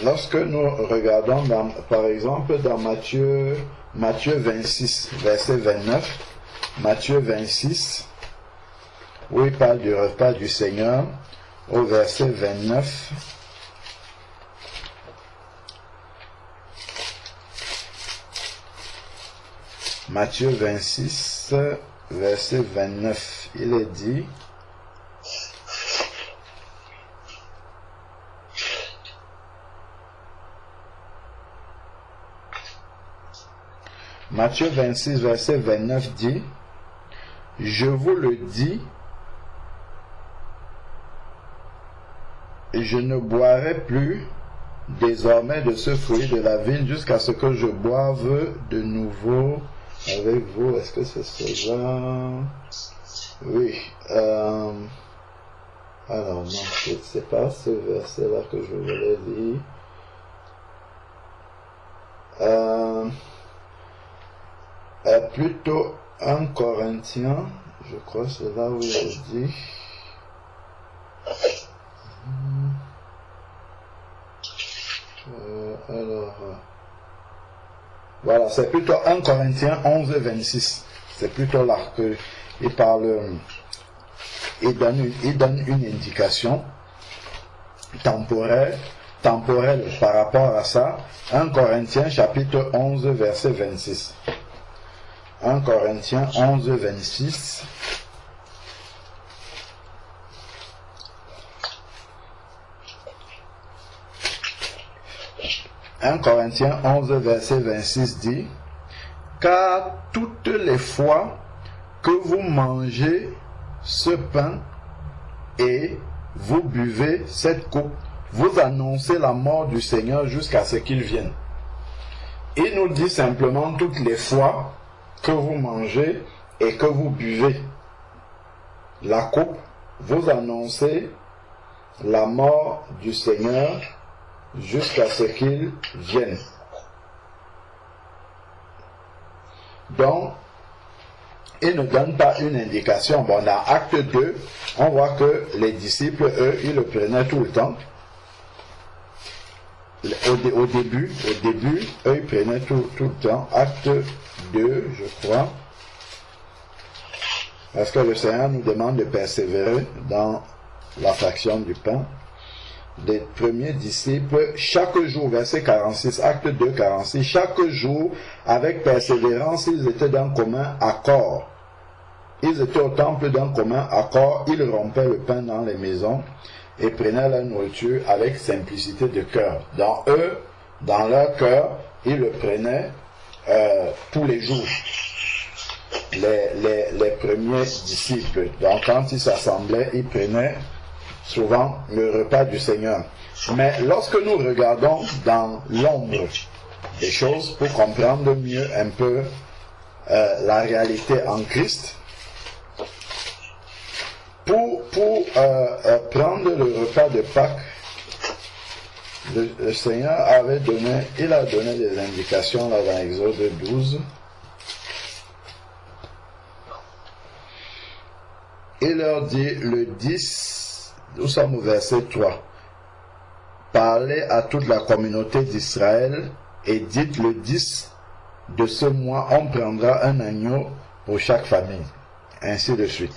lorsque nous regardons par exemple dans Matthieu 26, verset 29, Matthieu 26, où il parle du repas du Seigneur, au verset 29, Matthieu 26, verset 29, il est dit, Matthieu 26, verset 29 dit, « Je vous le dis, je ne boirai plus désormais de ce fruit de la vigne jusqu'à ce que je boive de nouveau avec vous. » Est-ce que c'est cela? Oui. Alors non, c'est pas ce verset-là que je voulais lire. Plutôt 1 Corinthiens, je crois que c'est là où il dit. Voilà, c'est plutôt 1 Corinthiens 11, 26. C'est plutôt là qu'il parle, il donne une indication temporelle par rapport à ça. 1 Corinthiens chapitre 11, verset 26. 1 Corinthiens 11, 26. « 1 Corinthiens 11, verset 26 dit, « Car toutes les fois que vous mangez ce pain et vous buvez cette coupe, vous annoncez la mort du Seigneur jusqu'à ce qu'il vienne. » Il nous dit simplement toutes les fois que vous mangez et que vous buvez la coupe, vous annoncez la mort du Seigneur jusqu'à ce qu'il vienne. Donc, il ne donne pas une indication. Bon, dans Acte 2, on voit que les disciples, eux, ils le prenaient tout le temps. Au début, eux, ils prenaient tout le temps. Acte 2, je crois. Parce que le Seigneur nous demande de persévérer dans la fraction du pain. Des premiers disciples, chaque jour, verset 46, acte 2, 46, chaque jour, avec persévérance, ils étaient d'un commun accord. Ils étaient au temple d'un commun accord, ils rompaient le pain dans les maisons et prenaient la nourriture avec simplicité de cœur. Dans eux, dans leur cœur, ils le prenaient tous les jours. Les premiers disciples. Donc quand ils s'assemblaient, ils prenaient souvent le repas du Seigneur. Mais lorsque nous regardons dans l'ombre des choses pour comprendre mieux un peu la réalité en Christ, pour pour prendre le repas de Pâques, le Seigneur a donné des indications là dans Exode 12. Il leur dit le 10, nous sommes au verset 3. Parlez à toute la communauté d'Israël et dites le 10 de ce mois, on prendra un agneau pour chaque famille. Ainsi de suite.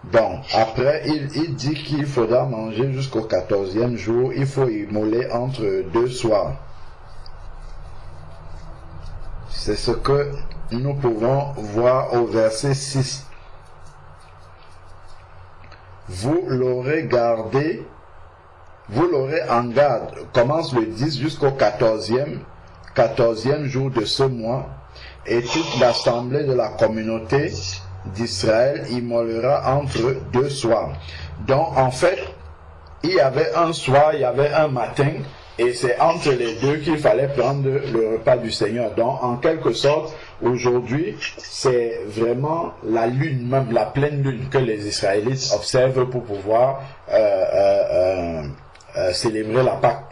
Donc, après, il dit qu'il faudra manger jusqu'au 14e jour, il faut immoler entre 2 soirs. C'est ce que nous pouvons voir au verset 6. Vous l'aurez gardé, vous l'aurez en garde, commence le 10 jusqu'au 14e jour de ce mois, et toute l'assemblée de la communauté d'Israël immolera entre 2 soirs. Donc en fait, il y avait un soir, il y avait un matin, et c'est entre les deux qu'il fallait prendre le repas du Seigneur. Donc en quelque sorte, aujourd'hui, c'est vraiment la lune, même la pleine lune que les Israélites observent pour pouvoir célébrer la Pâque.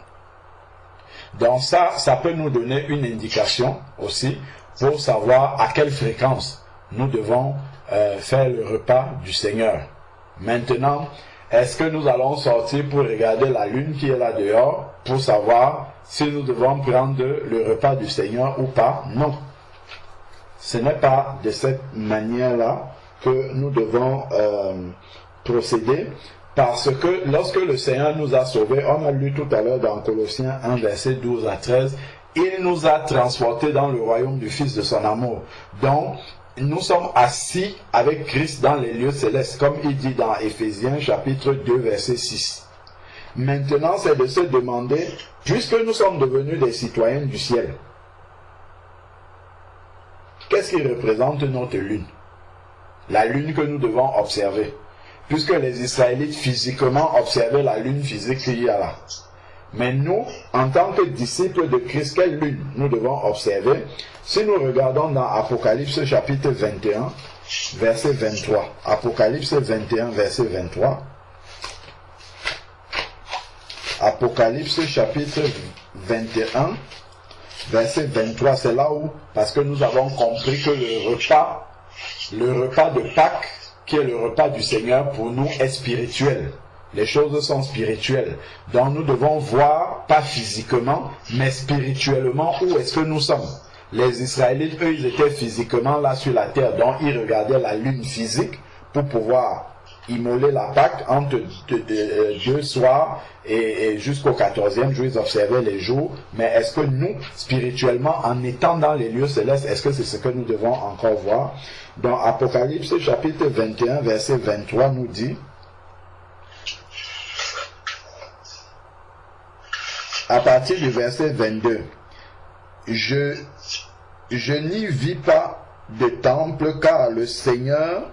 Donc ça peut nous donner une indication aussi pour savoir à quelle fréquence nous devons faire le repas du Seigneur. Maintenant, est-ce que nous allons sortir pour regarder la lune qui est là dehors pour savoir si nous devons prendre le repas du Seigneur ou pas? Non. Ce n'est pas de cette manière-là que nous devons procéder, parce que lorsque le Seigneur nous a sauvés, on a lu tout à l'heure dans Colossiens 1, verset 12 à 13, il nous a transportés dans le royaume du Fils de son amour. Donc, nous sommes assis avec Christ dans les lieux célestes, comme il dit dans Éphésiens chapitre 2, verset 6. Maintenant, c'est de se demander, puisque nous sommes devenus des citoyens du ciel, qu'est-ce qui représente notre lune? La lune que nous devons observer. Puisque les Israélites physiquement observaient la lune physique qu'il y a là. Mais nous, en tant que disciples de Christ, quelle lune nous devons observer? Si nous regardons dans Apocalypse chapitre 21, verset 23. Apocalypse 21, verset 23. Apocalypse chapitre 21, verset 23. C'est là où, parce que nous avons compris que le repas de Pâques, qui est le repas du Seigneur, pour nous est spirituel. Les choses sont spirituelles. Donc nous devons voir, pas physiquement, mais spirituellement, où est-ce que nous sommes. Les Israélites, eux, ils étaient physiquement là sur la terre, donc ils regardaient la lune physique pour pouvoir immoler la Pâque entre 2 soirs et jusqu'au 14e jour, ils observaient les jours. Mais est-ce que nous, spirituellement, en étant dans les lieux célestes, est-ce que c'est ce que nous devons encore voir? Dans Apocalypse chapitre 21, verset 23, nous dit, à partir du verset 22, je n'y vis pas de temple, car le Seigneur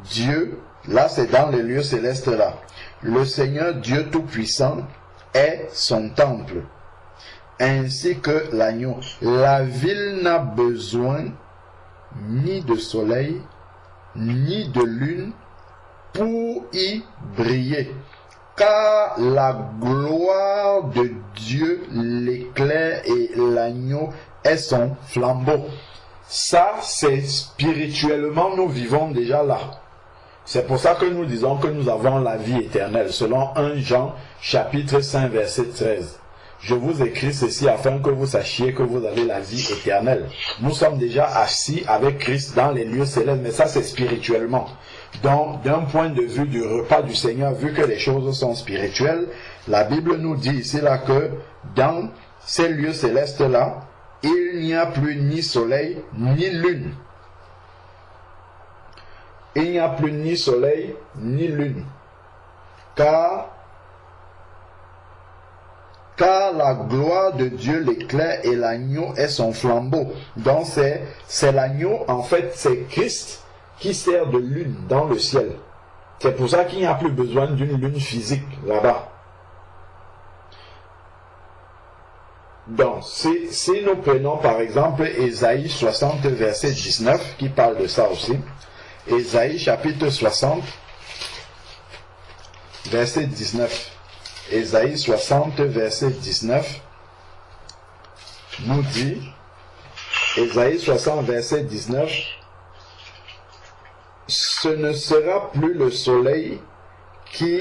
Dieu, là c'est dans les lieux célestes là, le Seigneur Dieu Tout-Puissant est son temple, ainsi que l'agneau. La ville n'a besoin ni de soleil, ni de lune pour y briller, car la gloire de Dieu l'éclaire et l'agneau est son flambeau. Ça, c'est spirituellement, nous vivons déjà là. C'est pour ça que nous disons que nous avons la vie éternelle, selon 1 Jean chapitre 5 verset 13. Je vous écris ceci afin que vous sachiez que vous avez la vie éternelle. Nous sommes déjà assis avec Christ dans les lieux célestes, mais ça c'est spirituellement. Donc, d'un point de vue du repas du Seigneur, vu que les choses sont spirituelles, la Bible nous dit ici là que dans ces lieux célestes là, il n'y a plus ni soleil ni lune. Il n'y a plus ni soleil ni lune. Car la gloire de Dieu l'éclaire et l'agneau est son flambeau. Donc c'est l'agneau, en fait, c'est Christ qui sert de lune dans le ciel. C'est pour ça qu'il n'y a plus besoin d'une lune physique là-bas. Donc, si nous prenons par exemple Ésaïe 60 verset 19 qui parle de ça aussi, Ésaïe chapitre 60 verset 19. Ésaïe 60, verset 19 nous dit, Ésaïe 60, verset 19, ce ne sera plus le soleil qui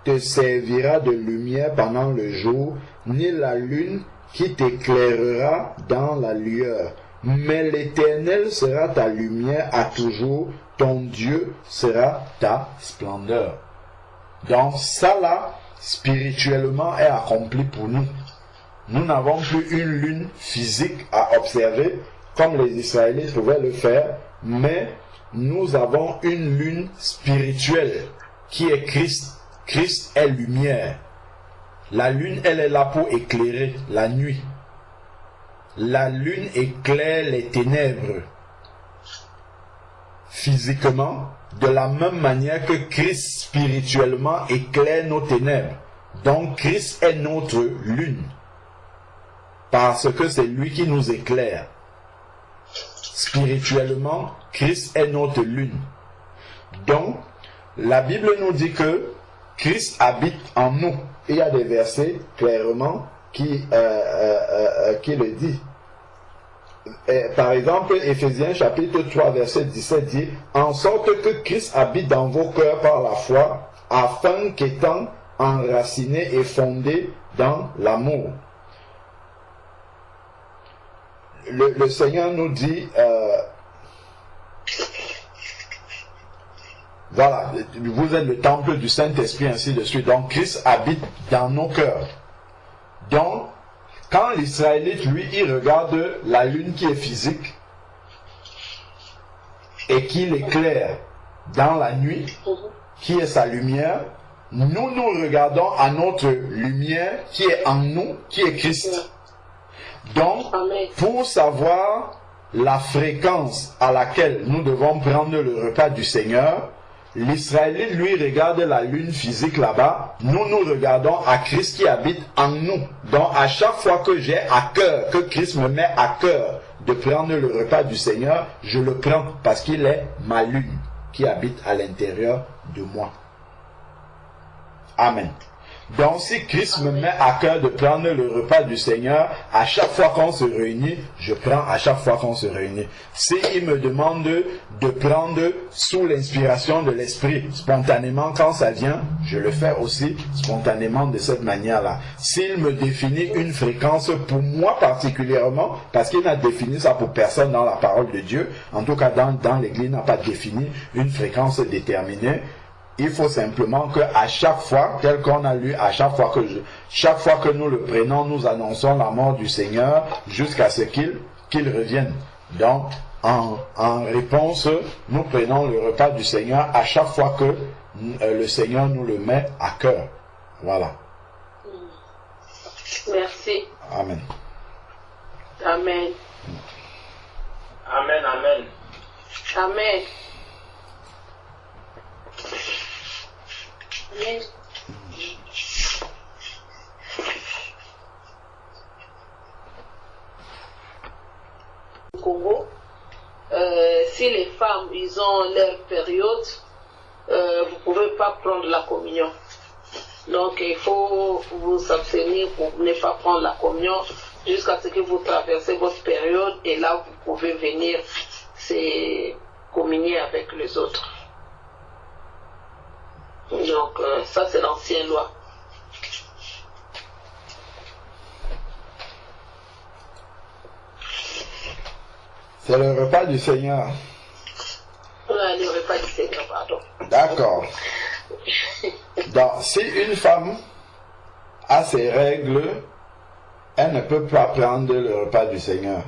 te servira de lumière pendant le jour, ni la lune qui t'éclairera dans la lueur. Mais l'Éternel sera ta lumière à toujours, ton Dieu sera ta splendeur. Donc ça là, spirituellement, est accompli pour nous. Nous n'avons plus une lune physique à observer, comme les Israélites pouvaient le faire, mais nous avons une lune spirituelle qui est Christ. Christ est lumière. La lune, elle est là pour éclairer la nuit. La lune éclaire les ténèbres physiquement, de la même manière que Christ spirituellement éclaire nos ténèbres. Donc Christ est notre lune, parce que c'est lui qui nous éclaire. Spirituellement, Christ est notre lune. Donc, la Bible nous dit que Christ habite en nous. Il y a des versets clairement qui le dit. Par exemple, Éphésiens chapitre 3 verset 17 dit, en sorte que Christ habite dans vos cœurs par la foi, afin qu'étant enracinés et fondés dans l'amour. Le Seigneur nous dit, voilà, vous êtes le temple du Saint-Esprit, ainsi de suite. Donc Christ habite dans nos cœurs. Donc, quand l'Israélite, lui, il regarde la lune qui est physique et qui l'éclaire dans la nuit, qui est sa lumière, nous regardons à notre lumière qui est en nous, qui est Christ. Donc, pour savoir la fréquence à laquelle nous devons prendre le repas du Seigneur, l'Israélite, lui, regarde la lune physique là-bas. Nous regardons à Christ qui habite en nous. Donc, à chaque fois que j'ai à cœur, que Christ me met à cœur de prendre le repas du Seigneur, je le prends parce qu'il est ma lune qui habite à l'intérieur de moi. Amen. Donc, si Christ me met à cœur de prendre le repas du Seigneur, à chaque fois qu'on se réunit, je prends à chaque fois qu'on se réunit. S'il me demande de prendre sous l'inspiration de l'Esprit, spontanément, quand ça vient, je le fais aussi spontanément de cette manière-là. S'il me définit une fréquence pour moi particulièrement, parce qu'il n'a défini ça pour personne dans la parole de Dieu, en tout cas dans l'Église, il n'a pas défini une fréquence déterminée. Il faut simplement que à chaque fois, tel qu'on a lu, à chaque fois que nous le prenons, nous annonçons la mort du Seigneur jusqu'à ce qu'il revienne. Donc, en réponse, nous prenons le repas du Seigneur à chaque fois que le Seigneur nous le met à cœur. Voilà. Merci. Amen. Amen. Amen, amen. Amen. Amen. Au Congo, si les femmes ils ont leur période, vous pouvez pas prendre la communion. Donc il faut vous abstenir pour ne pas prendre la communion jusqu'à ce que vous traversez votre période et là vous pouvez venir communier avec les autres. Donc ça c'est l'ancienne loi. C'est le repas du Seigneur. Le repas du Seigneur, pardon. D'accord. Donc, si une femme a ses règles, elle ne peut pas prendre le repas du Seigneur.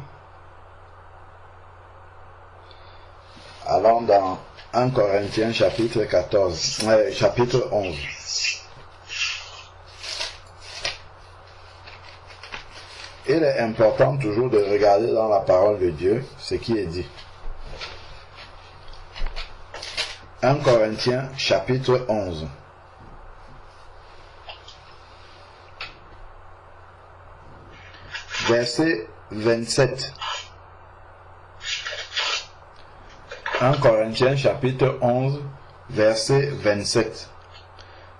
Allons dans 1 Corinthiens chapitre 11. Il est important toujours de regarder dans la parole de Dieu ce qui est dit. 1 Corinthiens chapitre 11. Verset 27. 1 Corinthiens chapitre 11, verset 27.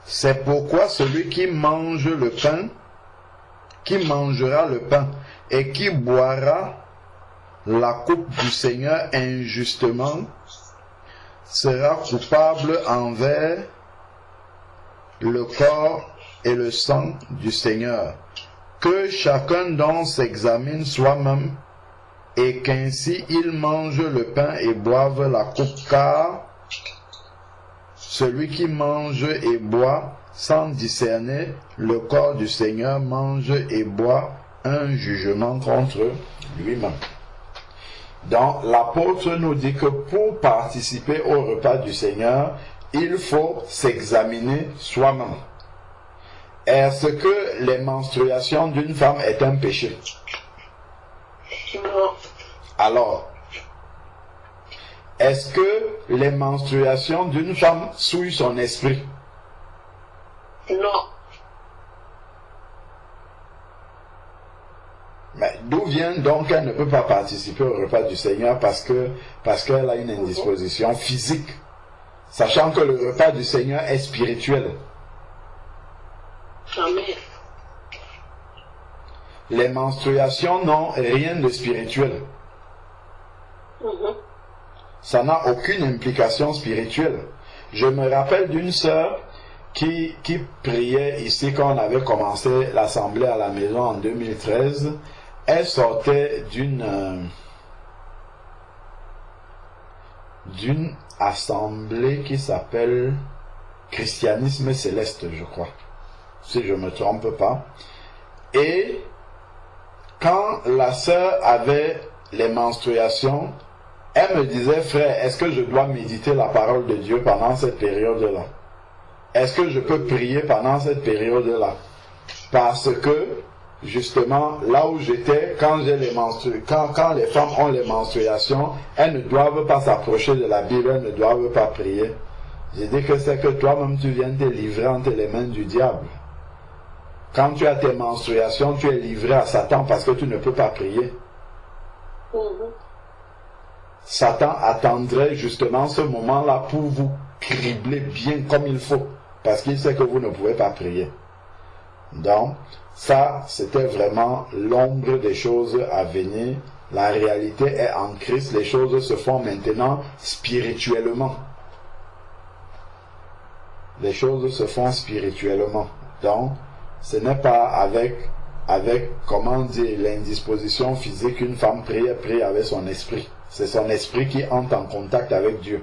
C'est pourquoi celui qui mange le pain, qui mangera le pain et qui boira la coupe du Seigneur injustement, sera coupable envers le corps et le sang du Seigneur. Que chacun donc s'examine soi-même, et qu'ainsi il mange le pain et boive la coupe, car celui qui mange et boit sans discerner le corps du Seigneur mange et boit un jugement contre lui-même. Donc l'apôtre nous dit que pour participer au repas du Seigneur, il faut s'examiner soi-même. Est-ce que les menstruations d'une femme est un péché? Non. Alors, est-ce que les menstruations d'une femme souillent son esprit? Non. Mais d'où vient donc qu'elle ne peut pas participer au repas du Seigneur parce qu'elle a une indisposition physique, sachant que le repas du Seigneur est spirituel? Amen. Les menstruations n'ont rien de spirituel. Ça n'a aucune implication spirituelle. Je me rappelle d'une sœur qui priait ici quand on avait commencé l'assemblée à la maison en 2013. Elle sortait d'une assemblée qui s'appelle Christianisme Céleste, je crois, si je ne me trompe pas. Et quand la sœur avait les menstruations, elle me disait: frère, est-ce que je dois méditer la parole de Dieu pendant cette période-là? Est-ce que je peux prier pendant cette période-là? Parce que, justement, là où j'étais, quand les femmes ont les menstruations, elles ne doivent pas s'approcher de la Bible, elles ne doivent pas prier. J'ai dit que c'est que toi-même tu viens te livrer entre les mains du diable. Quand tu as tes menstruations, tu es livré à Satan parce que tu ne peux pas prier. Satan attendrait justement ce moment-là pour vous cribler bien comme il faut, parce qu'il sait que vous ne pouvez pas prier. Donc, ça, c'était vraiment l'ombre des choses à venir. La réalité est en Christ, les choses se font maintenant spirituellement. Les choses se font spirituellement. Donc, ce n'est pas avec comment dire, l'indisposition physique qu'une femme prie avec son esprit. C'est son esprit qui entre en contact avec Dieu,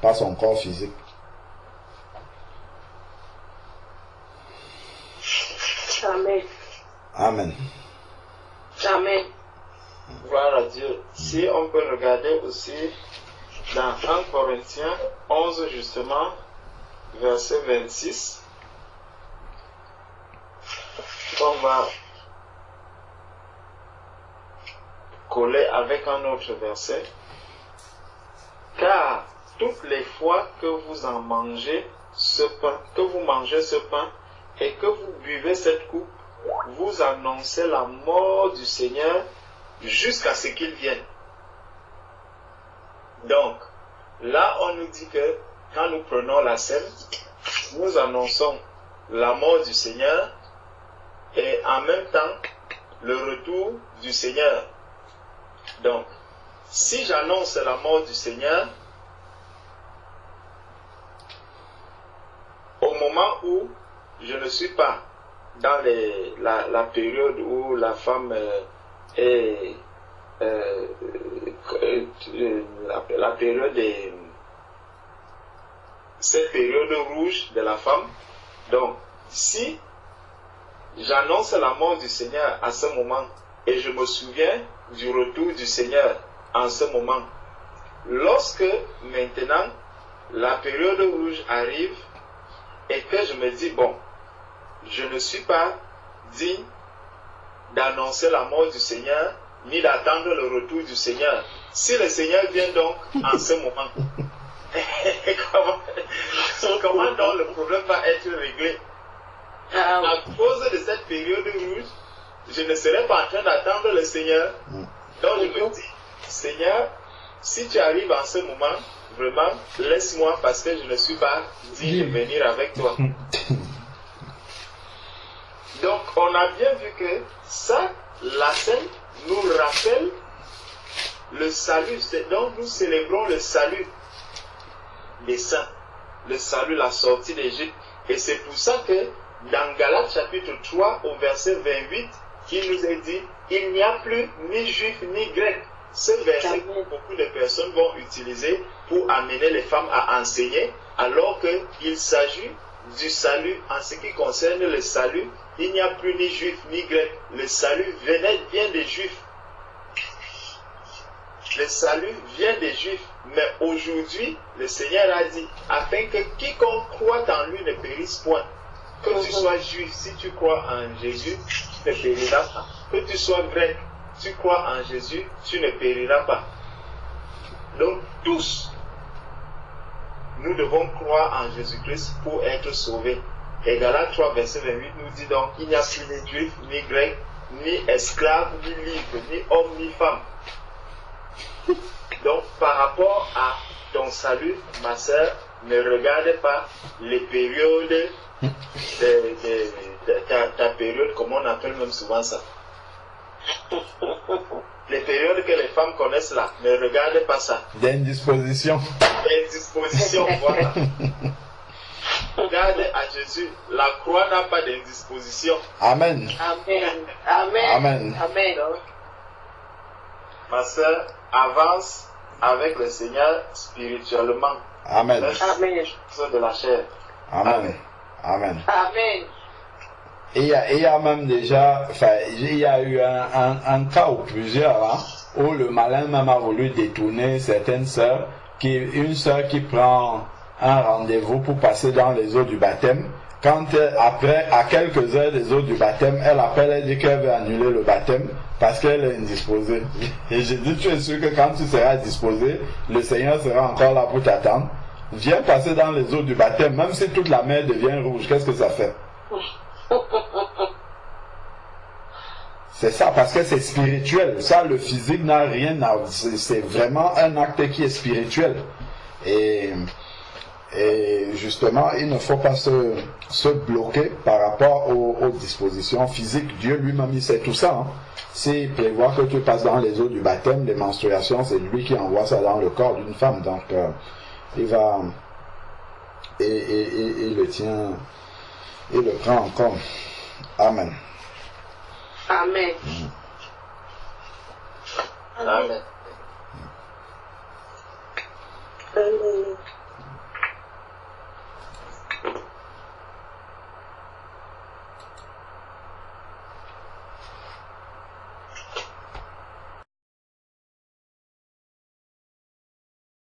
pas son corps physique. Amen. Amen. Amen. Gloire à Dieu. Si on peut regarder aussi dans 1 Corinthiens 11 justement, verset 26, on va coller avec un autre verset. Car toutes les fois que vous en mangez ce pain, que vous mangez ce pain et que vous buvez cette coupe, vous annoncez la mort du Seigneur jusqu'à ce qu'il vienne. Donc, là on nous dit que quand nous prenons la scène, nous annonçons la mort du Seigneur et en même temps le retour du Seigneur. Donc, si j'annonce la mort du Seigneur, au moment où je ne suis pas dans la période où la femme est la période est cette période rouge de la femme. Donc, si j'annonce la mort du Seigneur à ce moment et je me souviens du retour du Seigneur en ce moment, lorsque maintenant la période rouge arrive et que je me dis, bon, je ne suis pas digne d'annoncer la mort du Seigneur ni d'attendre le retour du Seigneur. Si le Seigneur vient donc en ce moment, comment donc le problème va être réglé? À cause de cette période rouge, je ne serai pas en train d'attendre le Seigneur. Donc je me dis, Seigneur, si tu arrives en ce moment, vraiment, laisse-moi parce que je ne suis pas dit de venir avec toi. Donc, on a bien vu que ça, la scène nous rappelle le salut. Donc, nous célébrons le salut des saints, le salut, la sortie d'Égypte. Et c'est pour ça que dans Galates chapitre 3, au verset 28, il nous est dit, il n'y a plus ni juif ni grec. Ce verset que beaucoup de personnes vont utiliser pour amener les femmes à enseigner, alors qu'il s'agit du salut. En ce qui concerne le salut, il n'y a plus ni juif ni grec. Le salut vient des juifs. Le salut vient des juifs. Mais aujourd'hui, le Seigneur a dit, afin que quiconque croit en lui ne périsse point. Que tu sois juif, si tu crois en Jésus, tu ne périras pas. Que tu sois grec, tu crois en Jésus, tu ne périras pas. Donc tous, nous devons croire en Jésus-Christ pour être sauvés. Et Galates 3, verset 28 nous dit donc, il n'y a plus ni juif, ni grec, ni esclave, ni libre, ni homme, ni femme. Donc par rapport à ton salut, ma sœur, ne regarde pas les périodes ta période, comme on appelle même souvent ça. Les périodes que les femmes connaissent là, ne regardez pas ça. D'indisposition. Indisposition, voilà. Regarde à Jésus, la croix n'a pas d'indisposition. Amen. Amen. Amen. Amen. Amen. Ma soeur, avance avec le Seigneur spirituellement. Amen. Amen. De la chair. Amen. Amen. Amen. Et il y a même déjà, il y a eu un cas ou plusieurs, hein, où le malin même a voulu détourner certaines sœurs, une sœur qui prend un rendez-vous pour passer dans les eaux du baptême. Quand après, à quelques heures des eaux du baptême, elle appelle et dit qu'elle veut annuler le baptême parce qu'elle est indisposée. Et j'ai dit, tu es sûr que quand tu seras disposé, le Seigneur sera encore là pour t'attendre. Viens passer dans les eaux du baptême, même si toute la mer devient rouge, qu'est-ce que ça fait? C'est ça, parce que c'est spirituel. Ça, le physique n'a rien à... C'est vraiment un acte qui est spirituel. Et justement, il ne faut pas se bloquer par rapport aux dispositions physiques. Dieu lui-même, il sait tout ça. Hein. S'il prévoit que tu passes dans les eaux du baptême, les menstruations, c'est lui qui envoie ça dans le corps d'une femme. Donc, il va... Et le tient... Il le prend en compte. Amen. Amen. Amen. Le